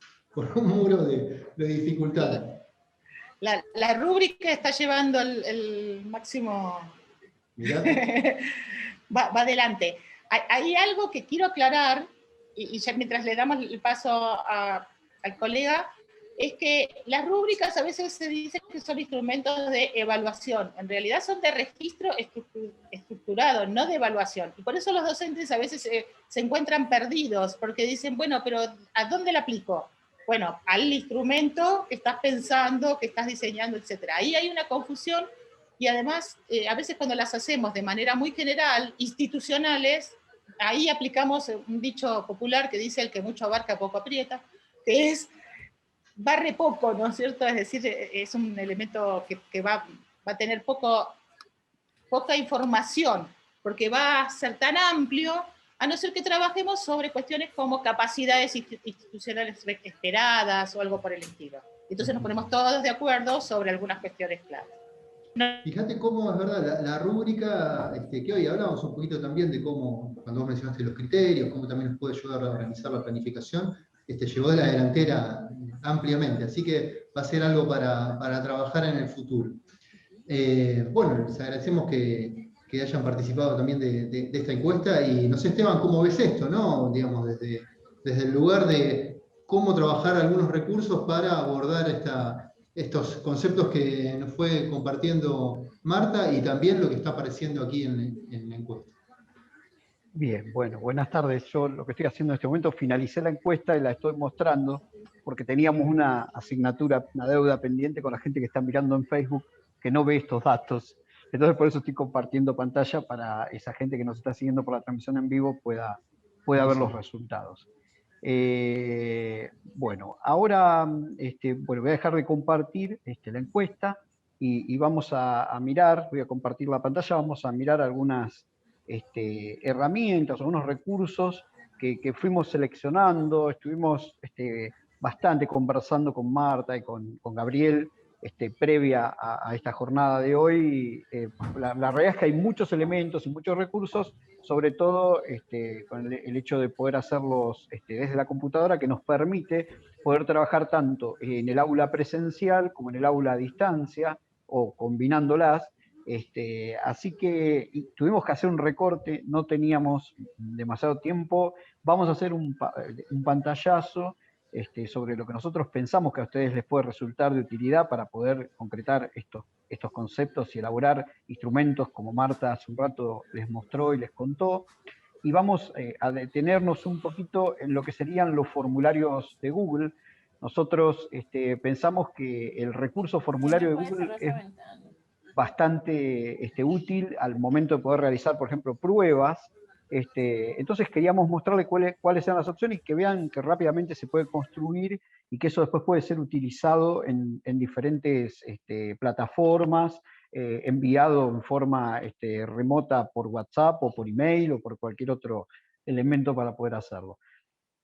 Speaker 1: un muro de dificultad.
Speaker 2: La rúbrica está llevando el máximo... va adelante. Hay algo que quiero aclarar, y ya mientras le damos el paso al colega, es que las rúbricas a veces se dice que son instrumentos de evaluación. En realidad son de registro estructurado, no de evaluación. Y por eso los docentes a veces se encuentran perdidos, porque dicen, bueno, pero ¿a dónde la aplico? Bueno, al instrumento que estás pensando, que estás diseñando, etc. Ahí hay una confusión, y además, a veces cuando las hacemos de manera muy general, institucionales, ahí aplicamos un dicho popular que dice: el que mucho abarca, poco aprieta, que es barre poco, ¿no es cierto? Es decir, es un elemento que va a tener poca información, porque va a ser tan amplio, a no ser que trabajemos sobre cuestiones como capacidades institucionales esperadas o algo por el estilo. Entonces nos ponemos todos de acuerdo sobre algunas cuestiones claves.
Speaker 1: Fíjate cómo es verdad, la rúbrica, que hoy hablamos un poquito también de cómo, cuando vos mencionaste los criterios, cómo también nos puede ayudar a organizar la planificación, llevó de la delantera ampliamente, así que va a ser algo para trabajar en el futuro. Bueno, les agradecemos que hayan participado también de esta encuesta, y no sé, Esteban, ¿cómo ves esto, no? Digamos, desde el lugar de cómo trabajar algunos recursos para abordar estos conceptos que nos fue compartiendo Marta, y también lo que está apareciendo aquí en la encuesta.
Speaker 3: Bien, bueno, buenas tardes. Yo lo que estoy haciendo en este momento, finalicé la encuesta y la estoy mostrando porque teníamos una asignatura, una deuda pendiente con la gente que está mirando en Facebook, que no ve estos datos. Entonces por eso estoy compartiendo pantalla para esa gente que nos está siguiendo por la transmisión en vivo pueda ver los resultados. Bueno, ahora voy a dejar de compartir la encuesta y vamos a mirar, voy a compartir la pantalla, vamos a mirar algunas herramientas, algunos recursos que fuimos seleccionando. Estuvimos bastante conversando con Marta y con Gabriel previa a esta jornada de hoy. La realidad es que hay muchos elementos y muchos recursos, sobre todo con el hecho de poder hacerlos desde la computadora, que nos permite poder trabajar tanto en el aula presencial como en el aula a distancia, o combinándolas. Así que tuvimos que hacer un recorte, no teníamos demasiado tiempo. Vamos a hacer un pantallazo sobre lo que nosotros pensamos que a ustedes les puede resultar de utilidad para poder concretar estos conceptos y elaborar instrumentos como Marta hace un rato les mostró y les contó. Y vamos a detenernos un poquito en lo que serían los formularios de Google. Nosotros pensamos que el recurso formulario de Google es bastante útil al momento de poder realizar, por ejemplo, pruebas. Entonces queríamos mostrarles cuáles eran las opciones y que vean que rápidamente se puede construir y que eso después puede ser utilizado en diferentes plataformas, enviado en forma remota por WhatsApp o por email o por cualquier otro elemento para poder hacerlo.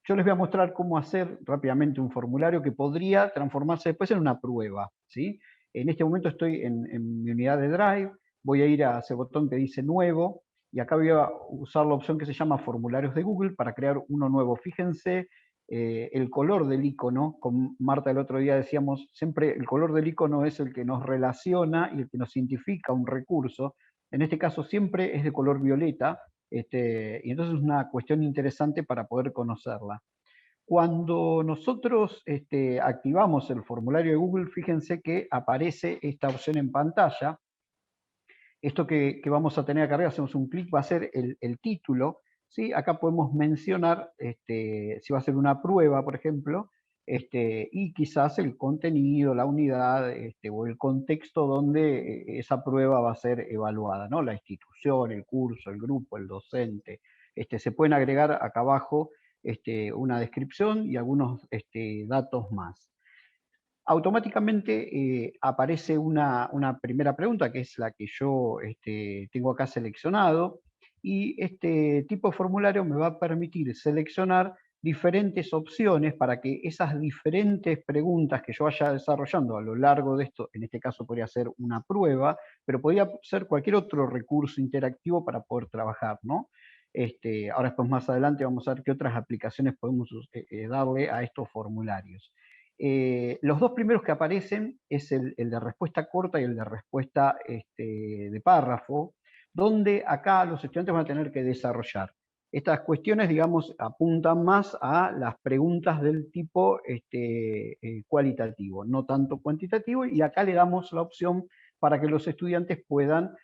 Speaker 3: Yo les voy a mostrar cómo hacer rápidamente un formulario que podría transformarse después en una prueba, ¿sí? En este momento estoy en mi unidad de Drive, voy a ir a ese botón que dice Nuevo, y acá voy a usar la opción que se llama Formularios de Google para crear uno nuevo. Fíjense el color del icono. Con Marta el otro día decíamos, siempre el color del icono es el que nos relaciona y el que nos identifica un recurso. En este caso siempre es de color violeta, y entonces es una cuestión interesante para poder conocerla. Cuando nosotros activamos el formulario de Google, fíjense que aparece esta opción en pantalla. Esto que vamos a tener acá arriba, hacemos un clic, va a ser el título, ¿sí? Acá podemos mencionar si va a ser una prueba, por ejemplo, y quizás el contenido, la unidad o el contexto donde esa prueba va a ser evaluada, ¿no? La institución, el curso, el grupo, el docente. Se pueden agregar acá abajo una descripción y algunos datos más. Automáticamente aparece una primera pregunta, que es la que yo tengo acá seleccionado, y este tipo de formulario me va a permitir seleccionar diferentes opciones para que esas diferentes preguntas que yo vaya desarrollando a lo largo de esto, en este caso podría ser una prueba, pero podría ser cualquier otro recurso interactivo para poder trabajar, ¿no? Ahora después más adelante vamos a ver qué otras aplicaciones podemos darle a estos formularios. Los dos primeros que aparecen es el de respuesta corta y el de respuesta de párrafo, donde acá los estudiantes van a tener que desarrollar. Estas cuestiones, digamos, apuntan más a las preguntas del tipo cualitativo, no tanto cuantitativo, y acá le damos la opción para que los estudiantes puedan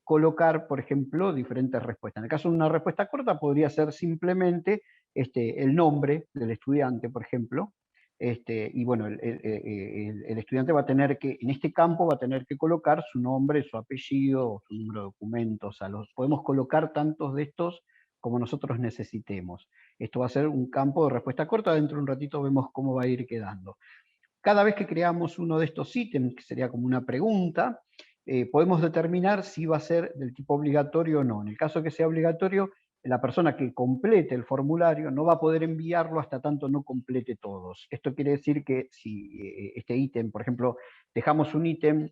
Speaker 3: colocar, por ejemplo, diferentes respuestas. En el caso de una respuesta corta podría ser simplemente el nombre del estudiante, por ejemplo, y bueno, el estudiante va a tener que, en este campo va a tener que colocar su nombre, su apellido, su número de documentos. Podemos colocar tantos de estos como nosotros necesitemos. Esto va a ser un campo de respuesta corta, dentro de un ratito vemos cómo va a ir quedando. Cada vez que creamos uno de estos ítems, que sería como una pregunta, podemos determinar si va a ser del tipo obligatorio o no. En el caso que sea obligatorio, la persona que complete el formulario no va a poder enviarlo hasta tanto no complete todos. Esto quiere decir que si este ítem, por ejemplo, dejamos un ítem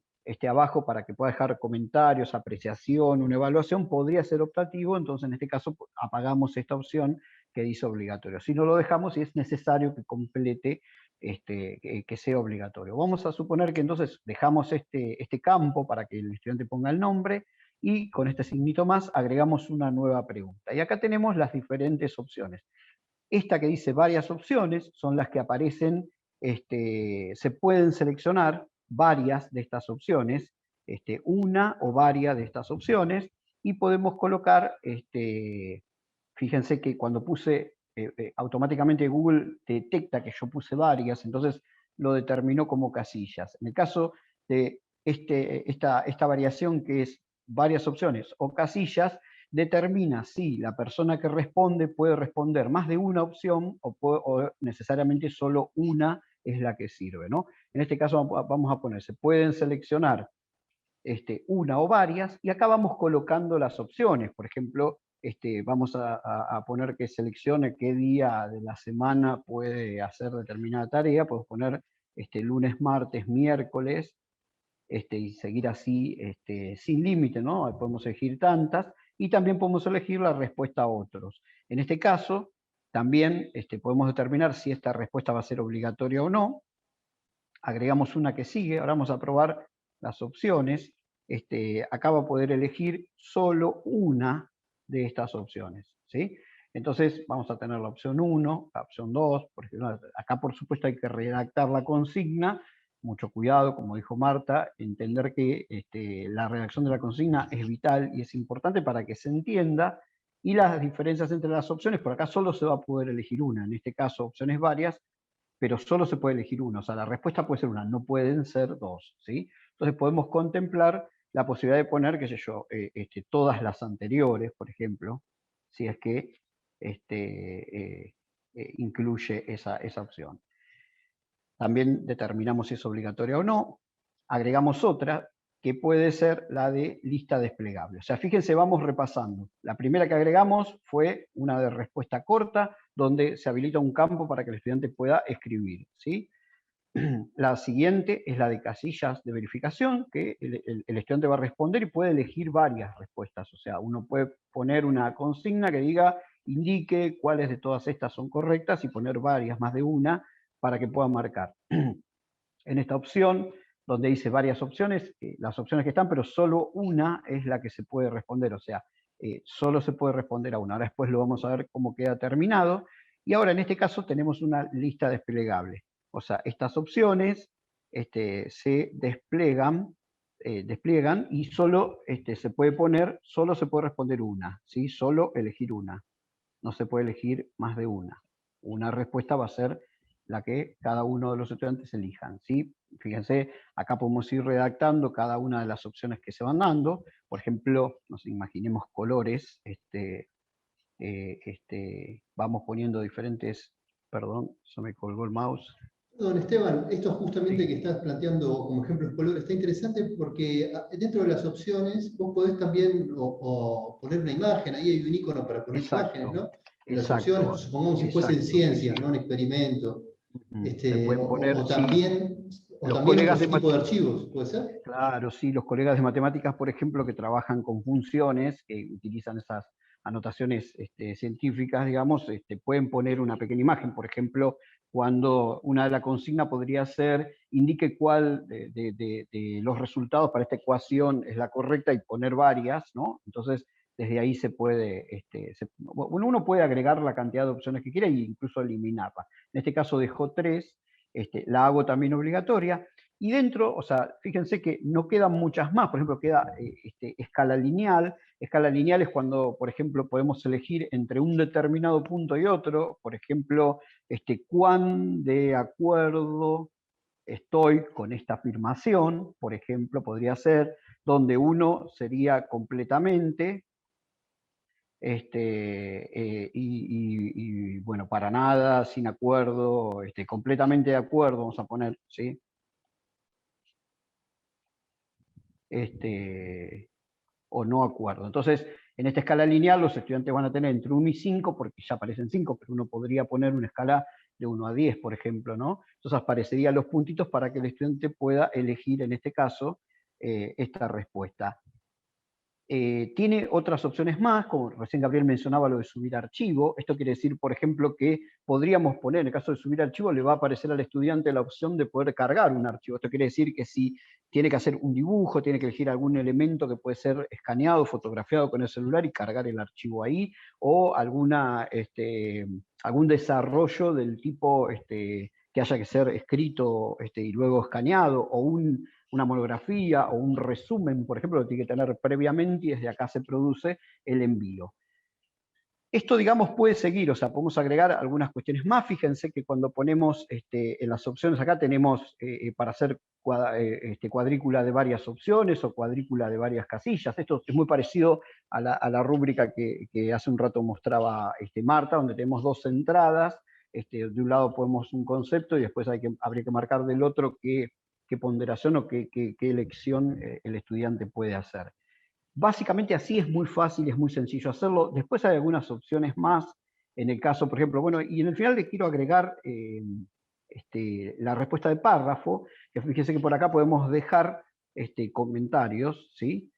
Speaker 3: abajo para que pueda dejar comentarios, apreciación, una evaluación, podría ser optativo, entonces en este caso apagamos esta opción que dice obligatorio. Si no lo dejamos, y es necesario que complete que sea obligatorio. Vamos a suponer que entonces dejamos este campo para que el estudiante ponga el nombre, y con este signito más agregamos una nueva pregunta. Y acá tenemos las diferentes opciones. Esta que dice varias opciones son las que aparecen, se pueden seleccionar varias de estas opciones, una o varias de estas opciones, y podemos colocar, fíjense que cuando puse, automáticamente Google detecta que yo puse varias, entonces lo determinó como casillas. En el caso de esta variación que es varias opciones o casillas, determina si la persona que responde puede responder más de una opción o necesariamente solo una es la que sirve, ¿no? En este caso vamos a poner, se pueden seleccionar una o varias, y acá vamos colocando las opciones. Por ejemplo, vamos a poner que seleccione qué día de la semana puede hacer determinada tarea. Podemos poner lunes, martes, miércoles, y seguir así sin límite, ¿no? Podemos elegir tantas, y también podemos elegir la respuesta a otros. En este caso, también podemos determinar si esta respuesta va a ser obligatoria o no. Agregamos una que sigue. Ahora vamos a probar las opciones. Acá va a poder elegir solo una de estas opciones, ¿sí? Entonces vamos a tener la opción 1, la opción 2, porque acá por supuesto hay que redactar la consigna. Mucho cuidado, como dijo Marta, entender que la redacción de la consigna es vital y es importante para que se entienda, y las diferencias entre las opciones. Por acá solo se va a poder elegir una, en este caso opciones varias, pero solo se puede elegir una. O sea, la respuesta puede ser una, no pueden ser dos, ¿sí? Entonces podemos contemplar la posibilidad de poner, qué sé yo, todas las anteriores, por ejemplo, si es que incluye esa opción. También determinamos si es obligatoria o no. Agregamos otra, que puede ser la de lista desplegable. O sea, fíjense, vamos repasando. La primera que agregamos fue una de respuesta corta, donde se habilita un campo para que el estudiante pueda escribir, ¿sí? La siguiente es la de casillas de verificación, que el estudiante va a responder y puede elegir varias respuestas. O sea, uno puede poner una consigna que diga, indique cuáles de todas estas son correctas, y poner varias, más de una, para que pueda marcar. En esta opción, donde dice varias opciones, las opciones que están, pero solo una es la que se puede responder. O sea, solo se puede responder a una. Ahora después lo vamos a ver cómo queda terminado. Y ahora en este caso tenemos una lista desplegable. O sea, estas opciones se despliegan y solo se puede poner, solo se puede responder una, ¿sí? Solo elegir una. No se puede elegir más de una. Una respuesta va a ser la que cada uno de los estudiantes elijan, ¿sí? Fíjense, acá podemos ir redactando cada una de las opciones que se van dando. Por ejemplo, nos imaginemos colores, vamos poniendo diferentes, perdón, se me colgó el mouse.
Speaker 1: Don Esteban, esto justamente
Speaker 3: Sí.
Speaker 1: que estás planteando como ejemplo de color está interesante, porque dentro de las opciones vos podés también o poner una imagen. Ahí hay un icono para poner imágenes,
Speaker 3: Exacto,
Speaker 1: ¿no? En las opciones,
Speaker 3: exacto,
Speaker 1: supongamos si fuese en
Speaker 3: exacto.
Speaker 1: ciencias, ¿no? Un experimento.
Speaker 3: Se pueden poner,
Speaker 1: O
Speaker 3: sí, los
Speaker 1: también
Speaker 3: colegas
Speaker 1: otros
Speaker 3: de
Speaker 1: tipos de archivos, ¿puede ser?
Speaker 3: Claro, sí, los colegas de matemáticas, por ejemplo, que trabajan con funciones, que utilizan esas anotaciones científicas, digamos, pueden poner una pequeña imagen. Por ejemplo, cuando una de las consignas podría ser, indique cuál de los resultados para esta ecuación es la correcta, y poner varias, ¿no? Entonces, desde ahí se puede, uno puede agregar la cantidad de opciones que quiera e incluso eliminarla. En este caso dejó 3, la hago también obligatoria. Y dentro, o sea, fíjense que no quedan muchas más. Por ejemplo, queda escala lineal. Escala lineal es cuando, por ejemplo, podemos elegir entre un determinado punto y otro. Por ejemplo, cuán de acuerdo estoy con esta afirmación, por ejemplo, podría ser, donde uno sería completamente, y bueno, para nada, sin acuerdo, completamente de acuerdo, vamos a poner, ¿sí? O no acuerdo. Entonces, en esta escala lineal los estudiantes van a tener entre 1 y 5, porque ya aparecen 5, pero uno podría poner una escala de 1 a 10, por ejemplo, ¿no? Entonces aparecerían los puntitos para que el estudiante pueda elegir, en este caso, esta respuesta. Tiene otras opciones más, como recién Gabriel mencionaba lo de subir archivo. Esto quiere decir, por ejemplo, que podríamos poner, en el caso de subir archivo, le va a aparecer al estudiante la opción de poder cargar un archivo. Esto quiere decir que si tiene que hacer un dibujo, tiene que elegir algún elemento que puede ser escaneado, fotografiado con el celular y cargar el archivo ahí, o algún desarrollo del tipo que haya que ser escrito y luego escaneado, o una monografía o un resumen, por ejemplo, lo tiene que tener previamente, y desde acá se produce el envío. Esto, digamos, puede seguir, o sea, podemos agregar algunas cuestiones más. Fíjense que cuando ponemos en las opciones acá tenemos para hacer cuadrícula de varias opciones o cuadrícula de varias casillas. Esto es muy parecido a la rúbrica que hace un rato mostraba Marta, donde tenemos 2 entradas de un lado ponemos un concepto y después habría que marcar del otro qué ponderación o qué elección el estudiante puede hacer. Básicamente así es muy fácil, es muy sencillo hacerlo. Después hay algunas opciones más, en el caso, por ejemplo, bueno, y en el final les quiero agregar la respuesta de párrafo, que fíjense que por acá podemos dejar comentarios, ¿sí?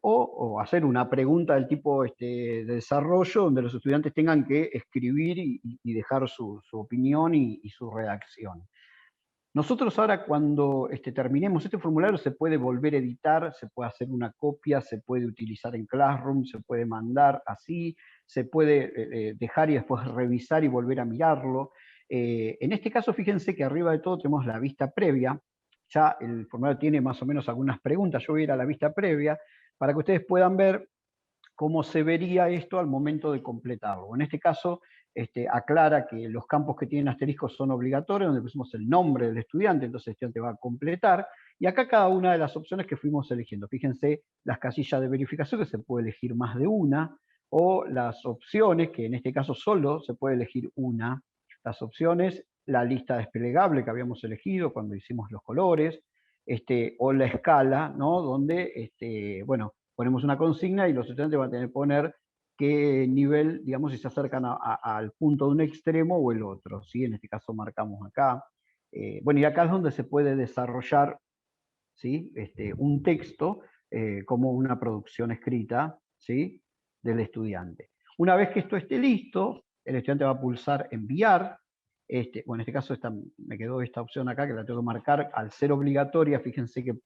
Speaker 3: O hacer una pregunta del tipo de desarrollo, donde los estudiantes tengan que escribir y dejar su opinión y su redacción. Nosotros ahora cuando terminemos este formulario se puede volver a editar, se puede hacer una copia, se puede utilizar en Classroom, se puede mandar así, se puede dejar y después revisar y volver a mirarlo. En este caso, fíjense que arriba de todo tenemos la vista previa. Ya el formulario tiene más o menos algunas preguntas. Yo voy a ir a la vista previa para que ustedes puedan ver cómo se vería esto al momento de completarlo. En este caso, aclara que los campos que tienen asteriscos son obligatorios, donde pusimos el nombre del estudiante, entonces el estudiante va a completar, y acá cada una de las opciones que fuimos eligiendo. Fíjense las casillas de verificación, que se puede elegir más de una, o las opciones, que en este caso solo se puede elegir una. Las opciones, la lista desplegable que habíamos elegido cuando hicimos los colores, o la escala, ¿no? Donde, bueno, ponemos una consigna y los estudiantes van a tener que poner qué nivel, digamos, si se acercan al punto de un extremo o el otro, ¿sí? En este caso marcamos acá. Bueno, y acá es donde se puede desarrollar, ¿sí? Un texto como una producción escrita, ¿sí? Del estudiante. Una vez que esto esté listo, el estudiante va a pulsar enviar. Bueno, en este caso me quedó esta opción acá que la tengo que marcar al ser obligatoria. Fíjense que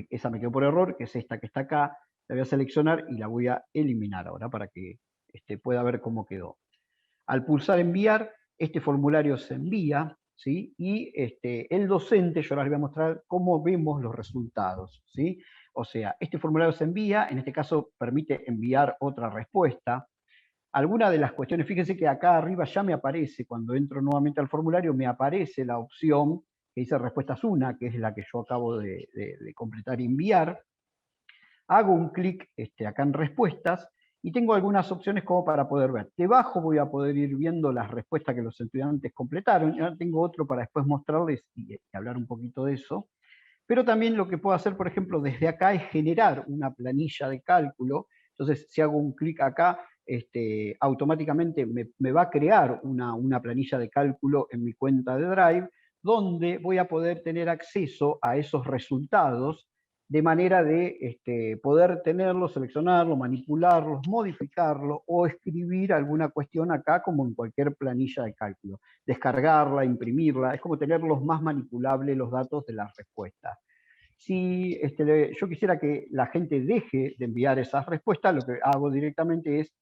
Speaker 3: esa me quedó por error, que es esta que está acá. La voy a seleccionar y la voy a eliminar ahora para que pueda ver cómo quedó. Al pulsar enviar, este formulario se envía, ¿sí? Y el docente, yo ahora les voy a mostrar cómo vemos los resultados, ¿sí? O sea, este formulario se envía, en este caso permite enviar otra respuesta. Algunas de las cuestiones, fíjense que acá arriba ya me aparece, cuando entro nuevamente al formulario, me aparece la opción que dice respuestas 1, que es la que yo acabo de completar y enviar. Hago un clic acá en respuestas y tengo algunas opciones como para poder ver. Debajo voy a poder ir viendo las respuestas que los estudiantes completaron. Ya tengo otro para después mostrarles y hablar un poquito de eso. Pero también lo que puedo hacer, por ejemplo, desde acá es generar una planilla de cálculo. Entonces, si hago un clic acá, automáticamente me va a crear una planilla de cálculo en mi cuenta de Drive, donde voy a poder tener acceso a esos resultados de manera de poder tenerlos, seleccionarlos, manipularlos, modificarlos o escribir alguna cuestión acá como en cualquier planilla de cálculo. Descargarla, imprimirla, es como tenerlos más manipulables los datos de las respuestas. Si yo quisiera que la gente deje de enviar esas respuestas, lo que hago directamente es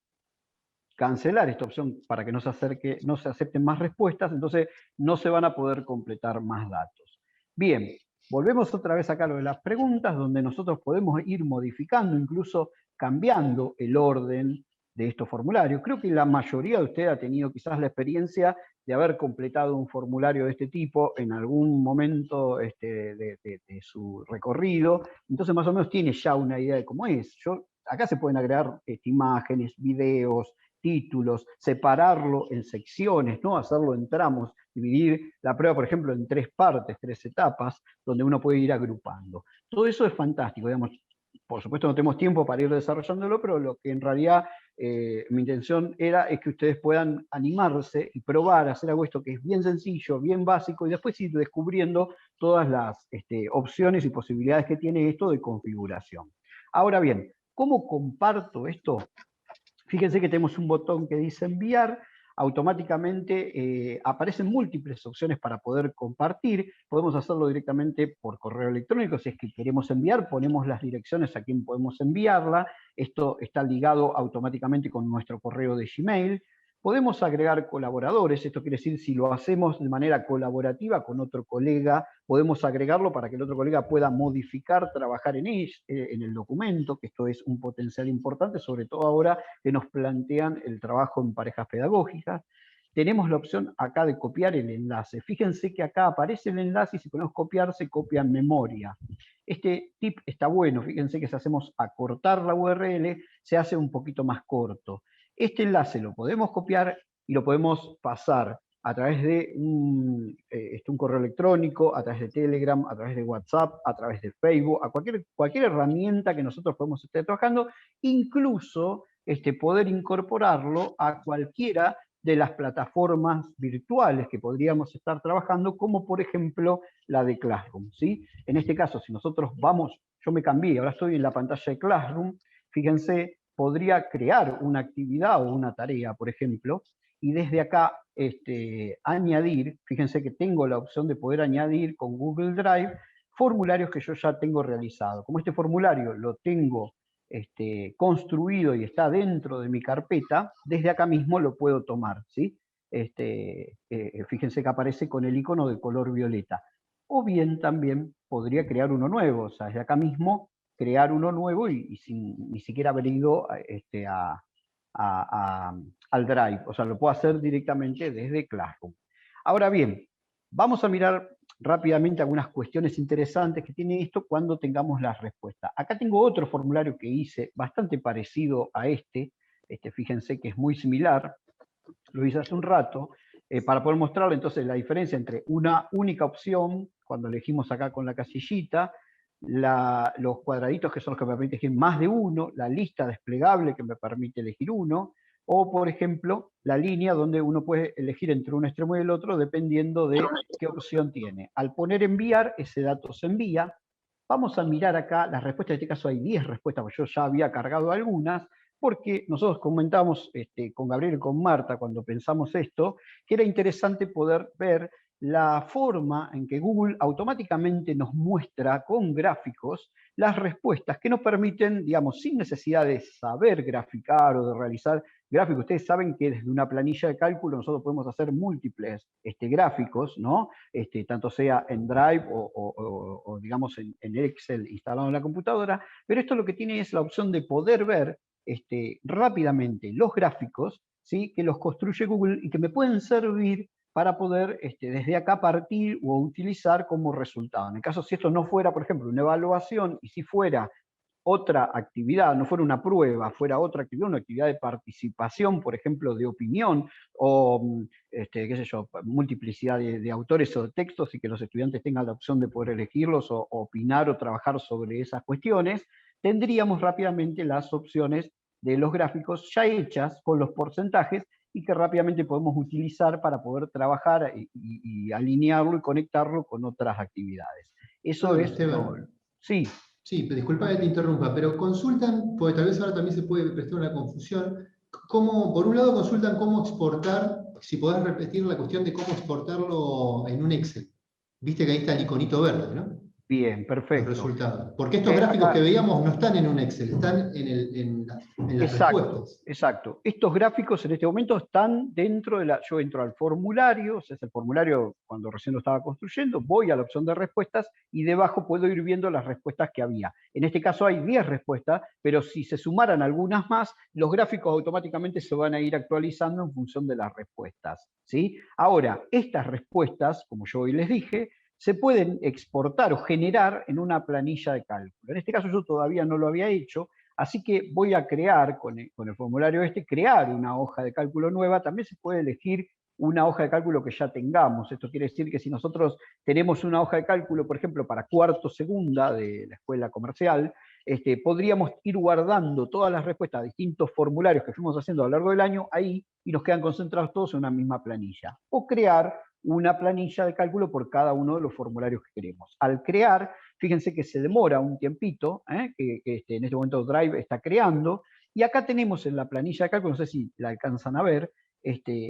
Speaker 3: cancelar esta opción para que no se acepten más respuestas, entonces no se van a poder completar más datos. Bien, volvemos otra vez acá a lo de las preguntas, donde nosotros podemos ir modificando, incluso cambiando el orden de estos formularios. Creo que la mayoría de ustedes ha tenido quizás la experiencia de haber completado un formulario de este tipo en algún momento de su recorrido, entonces más o menos tiene ya una idea de cómo es. Acá se pueden agregar imágenes, videos, títulos, separarlo en secciones, ¿no? Hacerlo en tramos, dividir la prueba, por ejemplo, en 3 partes, 3 etapas, donde uno puede ir agrupando. Todo eso es fantástico, digamos. Por supuesto no tenemos tiempo para ir desarrollándolo, pero lo que en realidad mi intención es que ustedes puedan animarse y probar, hacer algo esto que es bien sencillo, bien básico, y después ir descubriendo todas las opciones y posibilidades que tiene esto de configuración. Ahora bien, ¿cómo comparto esto? Fíjense que tenemos un botón que dice enviar, automáticamente aparecen múltiples opciones para poder compartir. Podemos hacerlo directamente por correo electrónico, si es que queremos enviar, ponemos las direcciones a quien podemos enviarla. Esto está ligado automáticamente con nuestro correo de Gmail. Podemos agregar colaboradores, esto quiere decir si lo hacemos de manera colaborativa con otro colega, podemos agregarlo para que el otro colega pueda modificar, trabajar en el documento, que esto es un potencial importante, sobre todo ahora que nos plantean el trabajo en parejas pedagógicas. Tenemos la opción acá de copiar el enlace. Fíjense que acá aparece el enlace y si ponemos copiar, se copia en memoria. Este tip está bueno, fíjense que si hacemos acortar la URL, se hace un poquito más corto. Este enlace lo podemos copiar y lo podemos pasar a través de un correo electrónico, a través de Telegram, a través de WhatsApp, a través de Facebook, a cualquier herramienta que nosotros podemos estar trabajando, incluso poder incorporarlo a cualquiera de las plataformas virtuales que podríamos estar trabajando, como por ejemplo la de Classroom, ¿sí? En este caso, si nosotros vamos, yo me cambié, ahora estoy en la pantalla de Classroom, fíjense, podría crear una actividad o una tarea, por ejemplo, y desde acá añadir, fíjense que tengo la opción de poder añadir con Google Drive formularios que yo ya tengo realizado. Como este formulario lo tengo construido y está dentro de mi carpeta, desde acá mismo lo puedo tomar, ¿sí? Fíjense que aparece con el icono de color violeta. O bien también podría crear uno nuevo, o sea, desde acá mismo crear uno nuevo y sin ni siquiera haber ido al Drive, o sea, lo puedo hacer directamente desde Classroom. Ahora bien, vamos a mirar rápidamente algunas cuestiones interesantes que tiene esto cuando tengamos las respuestas. Acá tengo otro formulario que hice bastante parecido a fíjense que es muy similar, lo hice hace un rato, para poder mostrarle entonces la diferencia entre una única opción, cuando elegimos acá con la casillita, los cuadraditos que son los que me permiten elegir más de uno, la lista desplegable que me permite elegir uno, o por ejemplo, la línea donde uno puede elegir entre un extremo y el otro dependiendo de qué opción tiene. Al poner enviar, ese dato se envía. Vamos a mirar acá las respuestas, en este caso hay 10 respuestas, porque yo ya había cargado algunas, porque nosotros comentábamos con Gabriel y con Marta cuando pensamos esto, que era interesante poder ver la forma en que Google automáticamente nos muestra con gráficos las respuestas que nos permiten, digamos, sin necesidad de saber graficar o de realizar gráficos. Ustedes saben que desde una planilla de cálculo nosotros podemos hacer múltiples gráficos, ¿no? Tanto sea en Drive o digamos en Excel instalado en la computadora, pero esto lo que tiene es la opción de poder ver rápidamente los gráficos, ¿sí? Que los construye Google y que me pueden servir para poder desde acá partir o utilizar como resultado. En el caso si esto no fuera, por ejemplo, una evaluación, y si fuera otra actividad, no fuera una prueba, fuera otra actividad, una actividad de participación, por ejemplo, de opinión, o qué sé yo, multiplicidad de autores o de textos, y que los estudiantes tengan la opción de poder elegirlos o opinar o trabajar sobre esas cuestiones, tendríamos rápidamente las opciones de los gráficos ya hechas con los porcentajes y que rápidamente podemos utilizar para poder trabajar y alinearlo y conectarlo con otras actividades. Eso
Speaker 1: Perdón,
Speaker 3: es...
Speaker 1: Esteban.
Speaker 3: Sí.
Speaker 1: Sí, pero disculpa que te interrumpa, pero consultan, porque tal vez ahora también se puede prestar una confusión, por un lado consultan cómo exportar, si podés repetir la cuestión de cómo exportarlo en un Excel. Viste que ahí está el iconito verde, ¿no?
Speaker 3: Bien, perfecto.
Speaker 1: Los resultados. Porque estos gráficos que veíamos no están en un Excel, están en las respuestas.
Speaker 3: Exacto. Estos gráficos en este momento están dentro de yo entro al formulario, o sea, es el formulario cuando recién lo estaba construyendo, voy a la opción de respuestas y debajo puedo ir viendo las respuestas que había. En este caso hay 10 respuestas, pero si se sumaran algunas más, los gráficos automáticamente se van a ir actualizando en función de las respuestas, ¿sí? Ahora, estas respuestas, como yo hoy les dije, se pueden exportar o generar en una planilla de cálculo. En este caso yo todavía no lo había hecho, así que voy a crear con el formulario crear una hoja de cálculo nueva. También se puede elegir una hoja de cálculo que ya tengamos. Esto quiere decir que si nosotros tenemos una hoja de cálculo, por ejemplo, para cuarto segunda de la escuela comercial, podríamos ir guardando todas las respuestas a distintos formularios que fuimos haciendo a lo largo del año ahí y nos quedan concentrados todos en una misma planilla. O crear una planilla de cálculo por cada uno de los formularios que queremos. Al crear, fíjense que se demora un tiempito, que en este momento Drive está creando, y acá tenemos en la planilla de cálculo, no sé si la alcanzan a ver,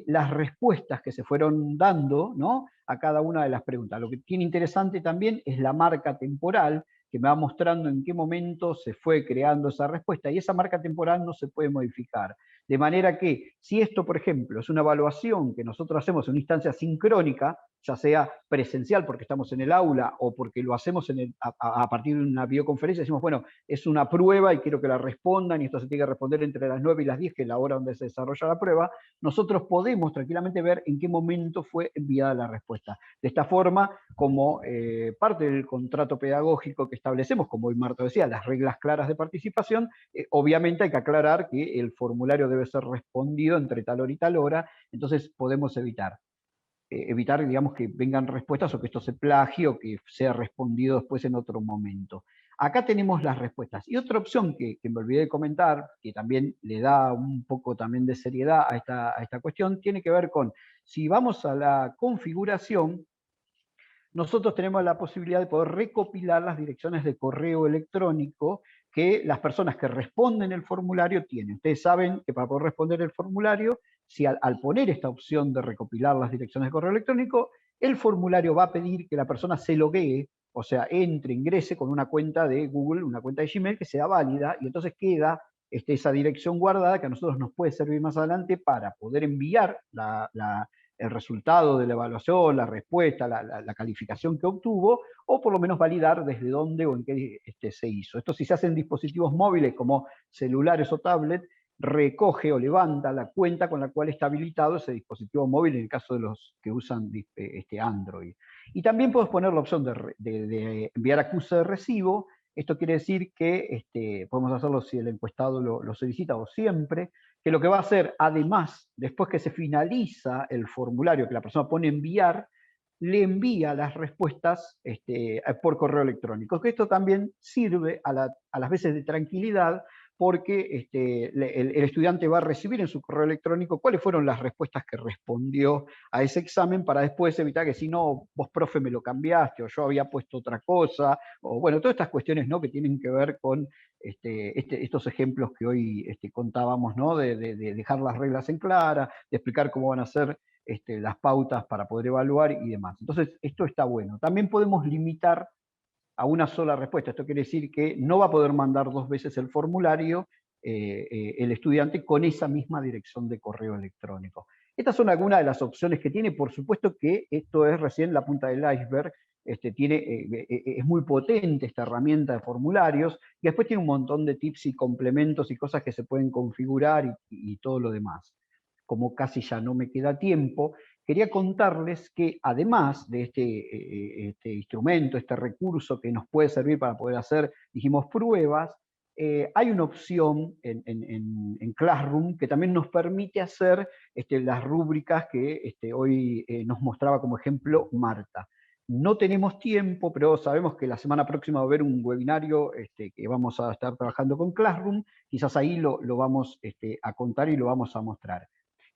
Speaker 3: las respuestas que se fueron dando, ¿no?, a cada una de las preguntas. Lo que tiene interesante también es la marca temporal, que me va mostrando en qué momento se fue creando esa respuesta, y esa marca temporal no se puede modificar. De manera que, si esto, por ejemplo, es una evaluación que nosotros hacemos en una instancia sincrónica, ya sea presencial porque estamos en el aula o porque lo hacemos a partir de una videoconferencia, decimos, bueno, es una prueba y quiero que la respondan y esto se tiene que responder entre las 9 y las 10, que es la hora donde se desarrolla la prueba, nosotros podemos tranquilamente ver en qué momento fue enviada la respuesta. De esta forma, como parte del contrato pedagógico que establecemos, como hoy Marta decía, las reglas claras de participación, obviamente hay que aclarar que el formulario debe ser respondido entre tal hora y tal hora, entonces podemos evitar evitar, digamos, que vengan respuestas o que esto se plagie o que sea respondido después en otro momento. Acá tenemos las respuestas. Y otra opción que me olvidé de comentar, que también le da un poco también de seriedad a esta cuestión, tiene que ver con, si vamos a la configuración, nosotros tenemos la posibilidad de poder recopilar las direcciones de correo electrónico que las personas que responden el formulario tienen. Ustedes saben que para poder responder el formulario, si al poner esta opción de recopilar las direcciones de correo electrónico, el formulario va a pedir que la persona se loguee, o sea, ingrese con una cuenta de Google, una cuenta de Gmail que sea válida, y entonces queda esa dirección guardada que a nosotros nos puede servir más adelante para poder enviar el resultado de la evaluación, la respuesta, la calificación que obtuvo, o por lo menos validar desde dónde o en qué se hizo. Esto, si se hace en dispositivos móviles como celulares o tablet, recoge o levanta la cuenta con la cual está habilitado ese dispositivo móvil en el caso de los que usan Android. Y también puedes poner la opción de enviar acuse de recibo. Esto quiere decir que podemos hacerlo si el encuestado lo solicita o siempre, que lo que va a hacer, además, después que se finaliza el formulario que la persona pone enviar, le envía las respuestas por correo electrónico. Que esto también sirve a las veces de tranquilidad, porque el estudiante va a recibir en su correo electrónico cuáles fueron las respuestas que respondió a ese examen, para después evitar que si no, vos profe me lo cambiaste, o yo había puesto otra cosa, o bueno, todas estas cuestiones, ¿no?, que tienen que ver con estos ejemplos que hoy contábamos, ¿no?, de dejar las reglas en clara, de explicar cómo van a ser las pautas para poder evaluar y demás. Entonces, esto está bueno. También podemos limitar a una sola respuesta. Esto quiere decir que no va a poder mandar 2 veces el formulario el estudiante con esa misma dirección de correo electrónico. Estas son algunas de las opciones que tiene. Por supuesto que esto es recién la punta del iceberg. Es muy potente esta herramienta de formularios, y después tiene un montón de tips y complementos y cosas que se pueden configurar y todo lo demás. Como casi ya no me queda tiempo, quería contarles que además de este instrumento, este recurso que nos puede servir para poder hacer, dijimos, pruebas, hay una opción en Classroom que también nos permite hacer las rúbricas que hoy nos mostraba como ejemplo Marta. No tenemos tiempo, pero sabemos que la semana próxima va a haber un webinario que vamos a estar trabajando con Classroom. Quizás ahí lo vamos a contar y lo vamos a mostrar.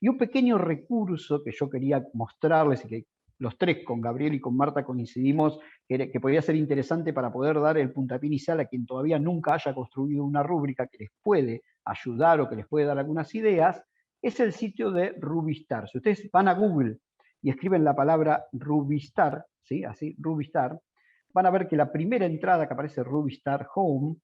Speaker 3: Y un pequeño recurso que yo quería mostrarles y que los tres con Gabriel y con Marta coincidimos que podría ser interesante para poder dar el puntapié inicial a quien todavía nunca haya construido una rúbrica que les puede ayudar o que les puede dar algunas ideas, es el sitio de Rubistar. Si ustedes van a Google y escriben la palabra Rubistar, ¿sí?, así, Rubistar, van a ver que la primera entrada que aparece, Rubistar Home,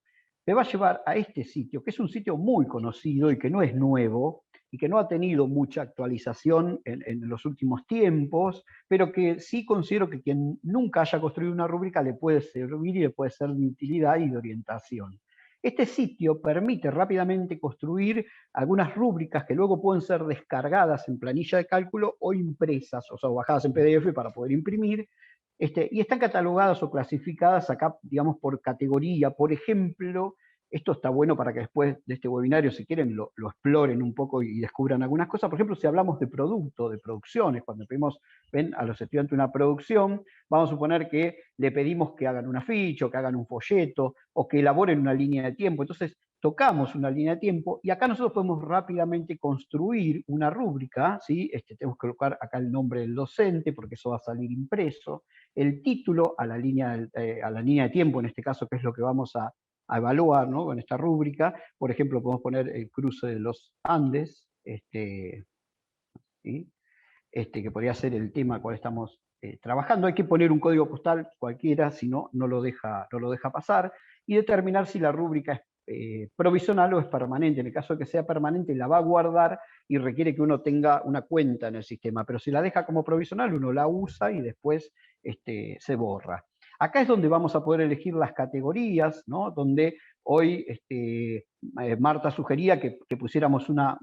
Speaker 3: te va a llevar a este sitio, que es un sitio muy conocido y que no es nuevo, y que no ha tenido mucha actualización en los últimos tiempos, pero que sí considero que quien nunca haya construido una rúbrica le puede servir y le puede ser de utilidad y de orientación. Este sitio permite rápidamente construir algunas rúbricas que luego pueden ser descargadas en planilla de cálculo o impresas, o sea, bajadas en PDF para poder imprimir, y están catalogadas o clasificadas acá, digamos, por categoría. Por ejemplo, esto está bueno para que después de este webinario, si quieren, lo exploren un poco y descubran algunas cosas. Por ejemplo, si hablamos de producto, de producciones, cuando pedimos, ven, a los estudiantes una producción, vamos a suponer que le pedimos que hagan un afiche, o que hagan un folleto, o que elaboren una línea de tiempo. Entonces, tocamos una línea de tiempo y acá nosotros podemos rápidamente construir una rúbrica, ¿sí? Tenemos que colocar acá el nombre del docente, porque eso va a salir impreso, el título a la línea de tiempo, en este caso, que es lo que vamos a evaluar, ¿no?, con esta rúbrica. Por ejemplo, podemos poner el cruce de los Andes, ¿sí?, que podría ser el tema al cual estamos trabajando. Hay que poner un código postal cualquiera, si no, no lo deja pasar, y determinar si la rúbrica es provisional o es permanente. En el caso de que sea permanente, la va a guardar y requiere que uno tenga una cuenta en el sistema, pero si la deja como provisional, uno la usa y después se borra. Acá es donde vamos a poder elegir las categorías, ¿no?, donde hoy Marta sugería que pusiéramos una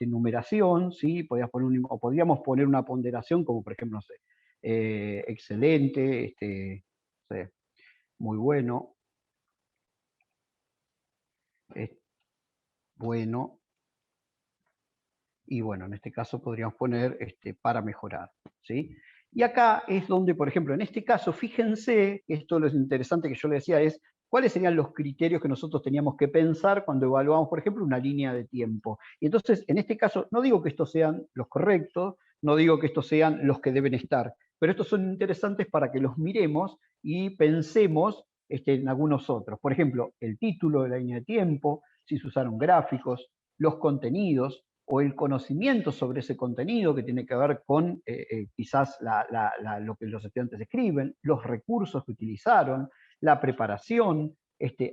Speaker 3: numeración, ¿sí? Podríamos poner una ponderación, como por ejemplo, no sé, excelente, no sé, muy bueno, bueno, y bueno, en este caso podríamos poner para mejorar, ¿sí? Y acá es donde, por ejemplo, en este caso, fíjense, esto lo interesante que yo le decía es, ¿cuáles serían los criterios que nosotros teníamos que pensar cuando evaluamos, por ejemplo, una línea de tiempo? Y entonces, en este caso, no digo que estos sean los correctos, no digo que estos sean los que deben estar, pero estos son interesantes para que los miremos y pensemos en algunos otros. Por ejemplo, el título de la línea de tiempo, si se usaron gráficos, los contenidos o el conocimiento sobre ese contenido que tiene que ver con quizás lo que los estudiantes escriben, los recursos que utilizaron, la preparación.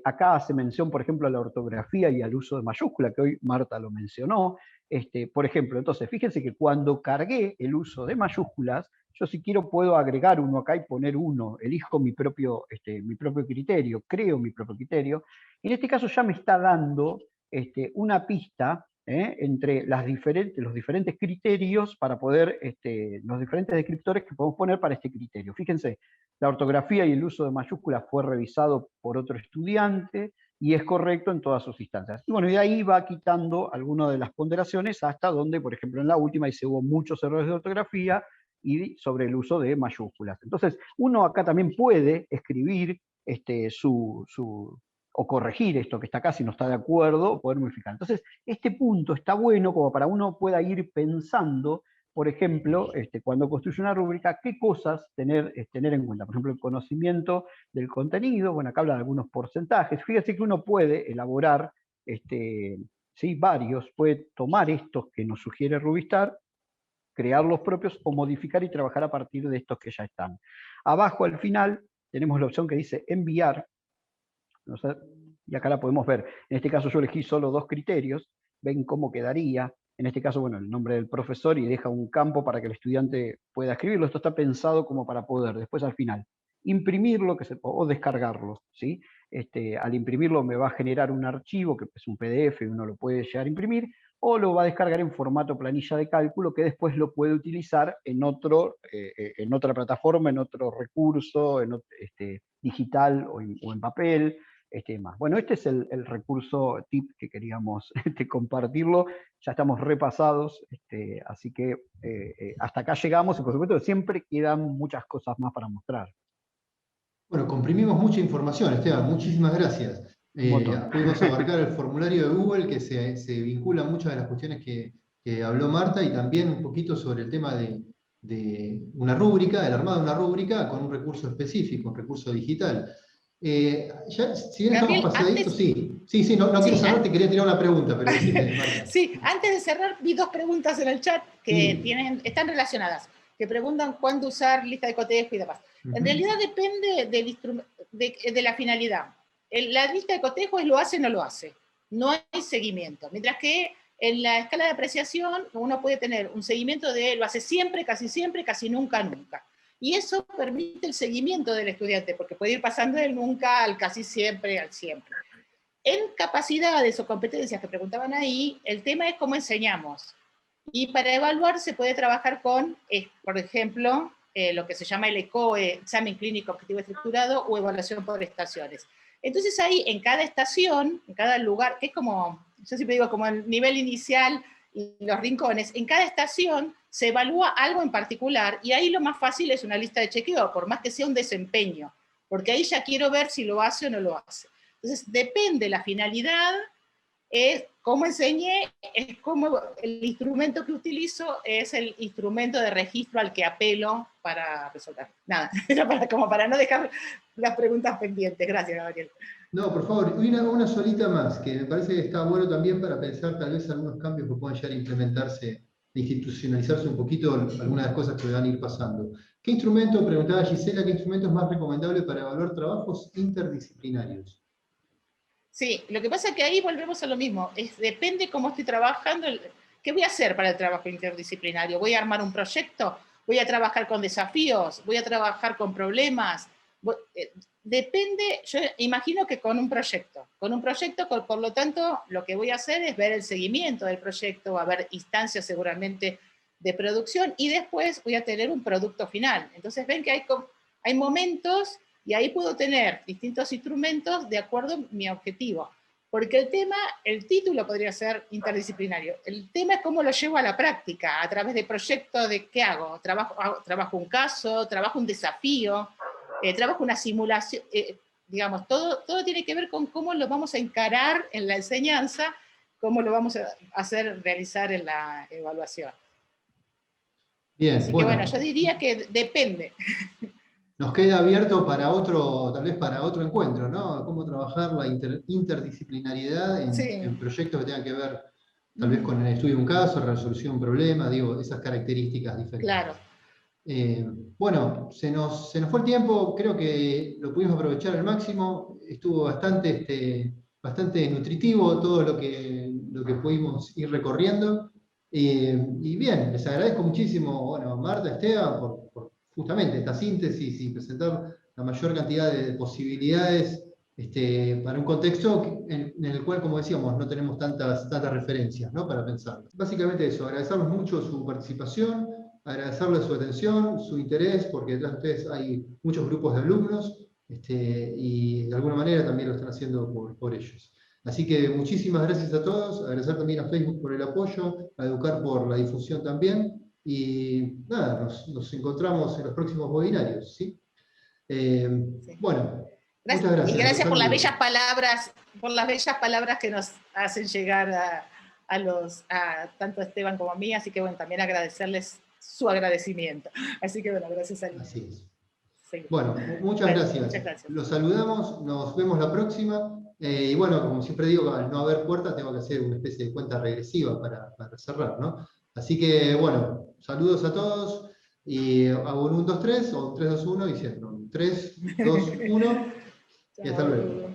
Speaker 3: Acá hace mención, por ejemplo, a la ortografía y al uso de mayúscula, que hoy Marta lo mencionó. Por ejemplo, entonces, fíjense que cuando cargué el uso de mayúsculas, yo si quiero puedo agregar uno acá y poner uno, elijo mi propio criterio, creo mi propio criterio, y en este caso ya me está dando una pista entre los diferentes criterios para poder, los diferentes descriptores que podemos poner para este criterio. Fíjense, la ortografía y el uso de mayúsculas fue revisado por otro estudiante y es correcto en todas sus instancias. Y bueno, y de ahí va quitando algunas de las ponderaciones hasta donde, por ejemplo, en la última dice hubo muchos errores de ortografía y sobre el uso de mayúsculas. Entonces, uno acá también puede escribir o corregir esto que está acá si no está de acuerdo, o poder modificar. Entonces, este punto está bueno como para uno pueda ir pensando, por ejemplo, cuando construye una rúbrica, qué cosas tener en cuenta. Por ejemplo, el conocimiento del contenido, bueno, acá habla de algunos porcentajes. Fíjese que uno puede elaborar ¿sí? varios, puede tomar estos que nos sugiere Rubistar, crear los propios o modificar y trabajar a partir de estos que ya están. Abajo al final tenemos la opción que dice enviar, ¿no? Y acá la podemos ver. En este caso yo elegí solo 2 criterios, ven cómo quedaría. En este caso, bueno, el nombre del profesor y deja un campo para que el estudiante pueda escribirlo. Esto está pensado como para poder, después al final, imprimirlo o descargarlo, ¿sí? Al imprimirlo me va a generar un archivo que es un PDF y uno lo puede llegar a imprimir, o lo va a descargar en formato planilla de cálculo que después lo puede utilizar en otra plataforma, en otro recurso, digital o en papel. Más. Bueno, este es el recurso tip que queríamos compartirlo. Ya estamos repasados, así que hasta acá llegamos y por supuesto siempre quedan muchas cosas más para mostrar.
Speaker 1: Bueno, comprimimos mucha información, Esteban, muchísimas gracias. Pudimos abarcar el formulario de Google que se vincula a muchas de las cuestiones que habló Marta y también un poquito sobre el tema de una rúbrica, el armado de una rúbrica con un recurso específico, un recurso digital. Ya, si bien
Speaker 2: Gabriel,
Speaker 1: estamos pasaditos,
Speaker 2: antes,
Speaker 1: sí, no quiero cerrar, te quería tirar una pregunta, pero decime, Marta.
Speaker 2: Sí, antes de cerrar, vi 2 preguntas en el chat que están relacionadas, que preguntan cuándo usar lista de cotejo y demás. En realidad depende de la finalidad. La lista de cotejo es lo hace o no lo hace. No hay seguimiento. Mientras que en la escala de apreciación uno puede tener un seguimiento de lo hace siempre, casi nunca, nunca. Y eso permite el seguimiento del estudiante, porque puede ir pasando del nunca al casi siempre, al siempre. En capacidades o competencias que preguntaban ahí, el tema es cómo enseñamos. Y para evaluar se puede trabajar con, por ejemplo, lo que se llama el ECOE, examen clínico objetivo estructurado, o evaluación por estaciones. Entonces ahí, en cada estación, en cada lugar, que es como, yo siempre digo, como el nivel inicial y los rincones, en cada estación se evalúa algo en particular, y ahí lo más fácil es una lista de chequeo, por más que sea un desempeño, porque ahí ya quiero ver si lo hace o no lo hace. Entonces, depende la finalidad, es cómo enseñé, es cómo el instrumento que utilizo es el instrumento de registro al que apelo para resolver. Nada, era como para no dejar las preguntas pendientes. Gracias, Gabriel.
Speaker 1: No, por favor, una solita más, que me parece que está bueno también para pensar tal vez algunos cambios que puedan llegar a implementarse, institucionalizarse un poquito algunas de las cosas que van a ir pasando. ¿Qué instrumento, preguntaba Gisela, qué instrumento es más recomendable para evaluar trabajos interdisciplinarios?
Speaker 2: Sí, lo que pasa es que ahí volvemos a lo mismo, depende cómo estoy trabajando, qué voy a hacer para el trabajo interdisciplinario, voy a armar un proyecto, voy a trabajar con desafíos, voy a trabajar con problemas, depende, yo imagino que con un proyecto, por lo tanto, lo que voy a hacer es ver el seguimiento del proyecto, va a haber instancias seguramente de producción, y después voy a tener un producto final. Entonces ven que hay momentos, y ahí puedo tener distintos instrumentos de acuerdo a mi objetivo. Porque el título podría ser interdisciplinario. El tema es cómo lo llevo a la práctica, a través de proyectos de qué hago. Trabajo un caso, trabajo un desafío, trabajo una simulación. Digamos, todo tiene que ver con cómo lo vamos a encarar en la enseñanza, cómo lo vamos a hacer realizar en la evaluación.
Speaker 1: Bien,
Speaker 2: así que bueno, yo diría que depende.
Speaker 1: Nos queda abierto para otro, tal vez para otro encuentro, ¿no? Cómo trabajar la interdisciplinariedad en proyectos que tengan que ver tal vez con el estudio de un caso, resolución de un problema, digo, esas características diferentes.
Speaker 2: Claro.
Speaker 1: Bueno, se nos fue el tiempo, creo que lo pudimos aprovechar al máximo, estuvo bastante nutritivo todo lo que pudimos ir recorriendo. Y bien, les agradezco muchísimo, bueno, Marta, Esteban, por justamente esta síntesis y presentar la mayor cantidad de posibilidades para un contexto en el cual, como decíamos, no tenemos tantas referencias, ¿no?, para pensar. Básicamente eso, agradecerles mucho su participación, agradecerles su atención, su interés, porque detrás de ustedes hay muchos grupos de alumnos, y de alguna manera también lo están haciendo por ellos. Así que muchísimas gracias a todos, agradecer también a Facebook por el apoyo, a Educar por la difusión también, y nada, nos encontramos en los próximos webinarios, ¿sí?
Speaker 2: Sí.
Speaker 1: Bueno,
Speaker 2: gracias,
Speaker 1: muchas gracias.
Speaker 2: Y gracias por las bellas palabras que nos hacen llegar a tanto a Esteban como a mí, así que bueno, también agradecerles su agradecimiento. Así que bueno, gracias a
Speaker 1: Así es.
Speaker 2: Sí.
Speaker 1: Bueno, muchas gracias. Los saludamos, nos vemos la próxima. Y bueno, como siempre digo, al no haber puerta, tengo que hacer una especie de cuenta regresiva para cerrar, ¿no? Así que bueno, saludos a todos, y hago un 1, 2, 3, o un 3, 2, 1, y cierro. 3, 2, 1, y hasta luego.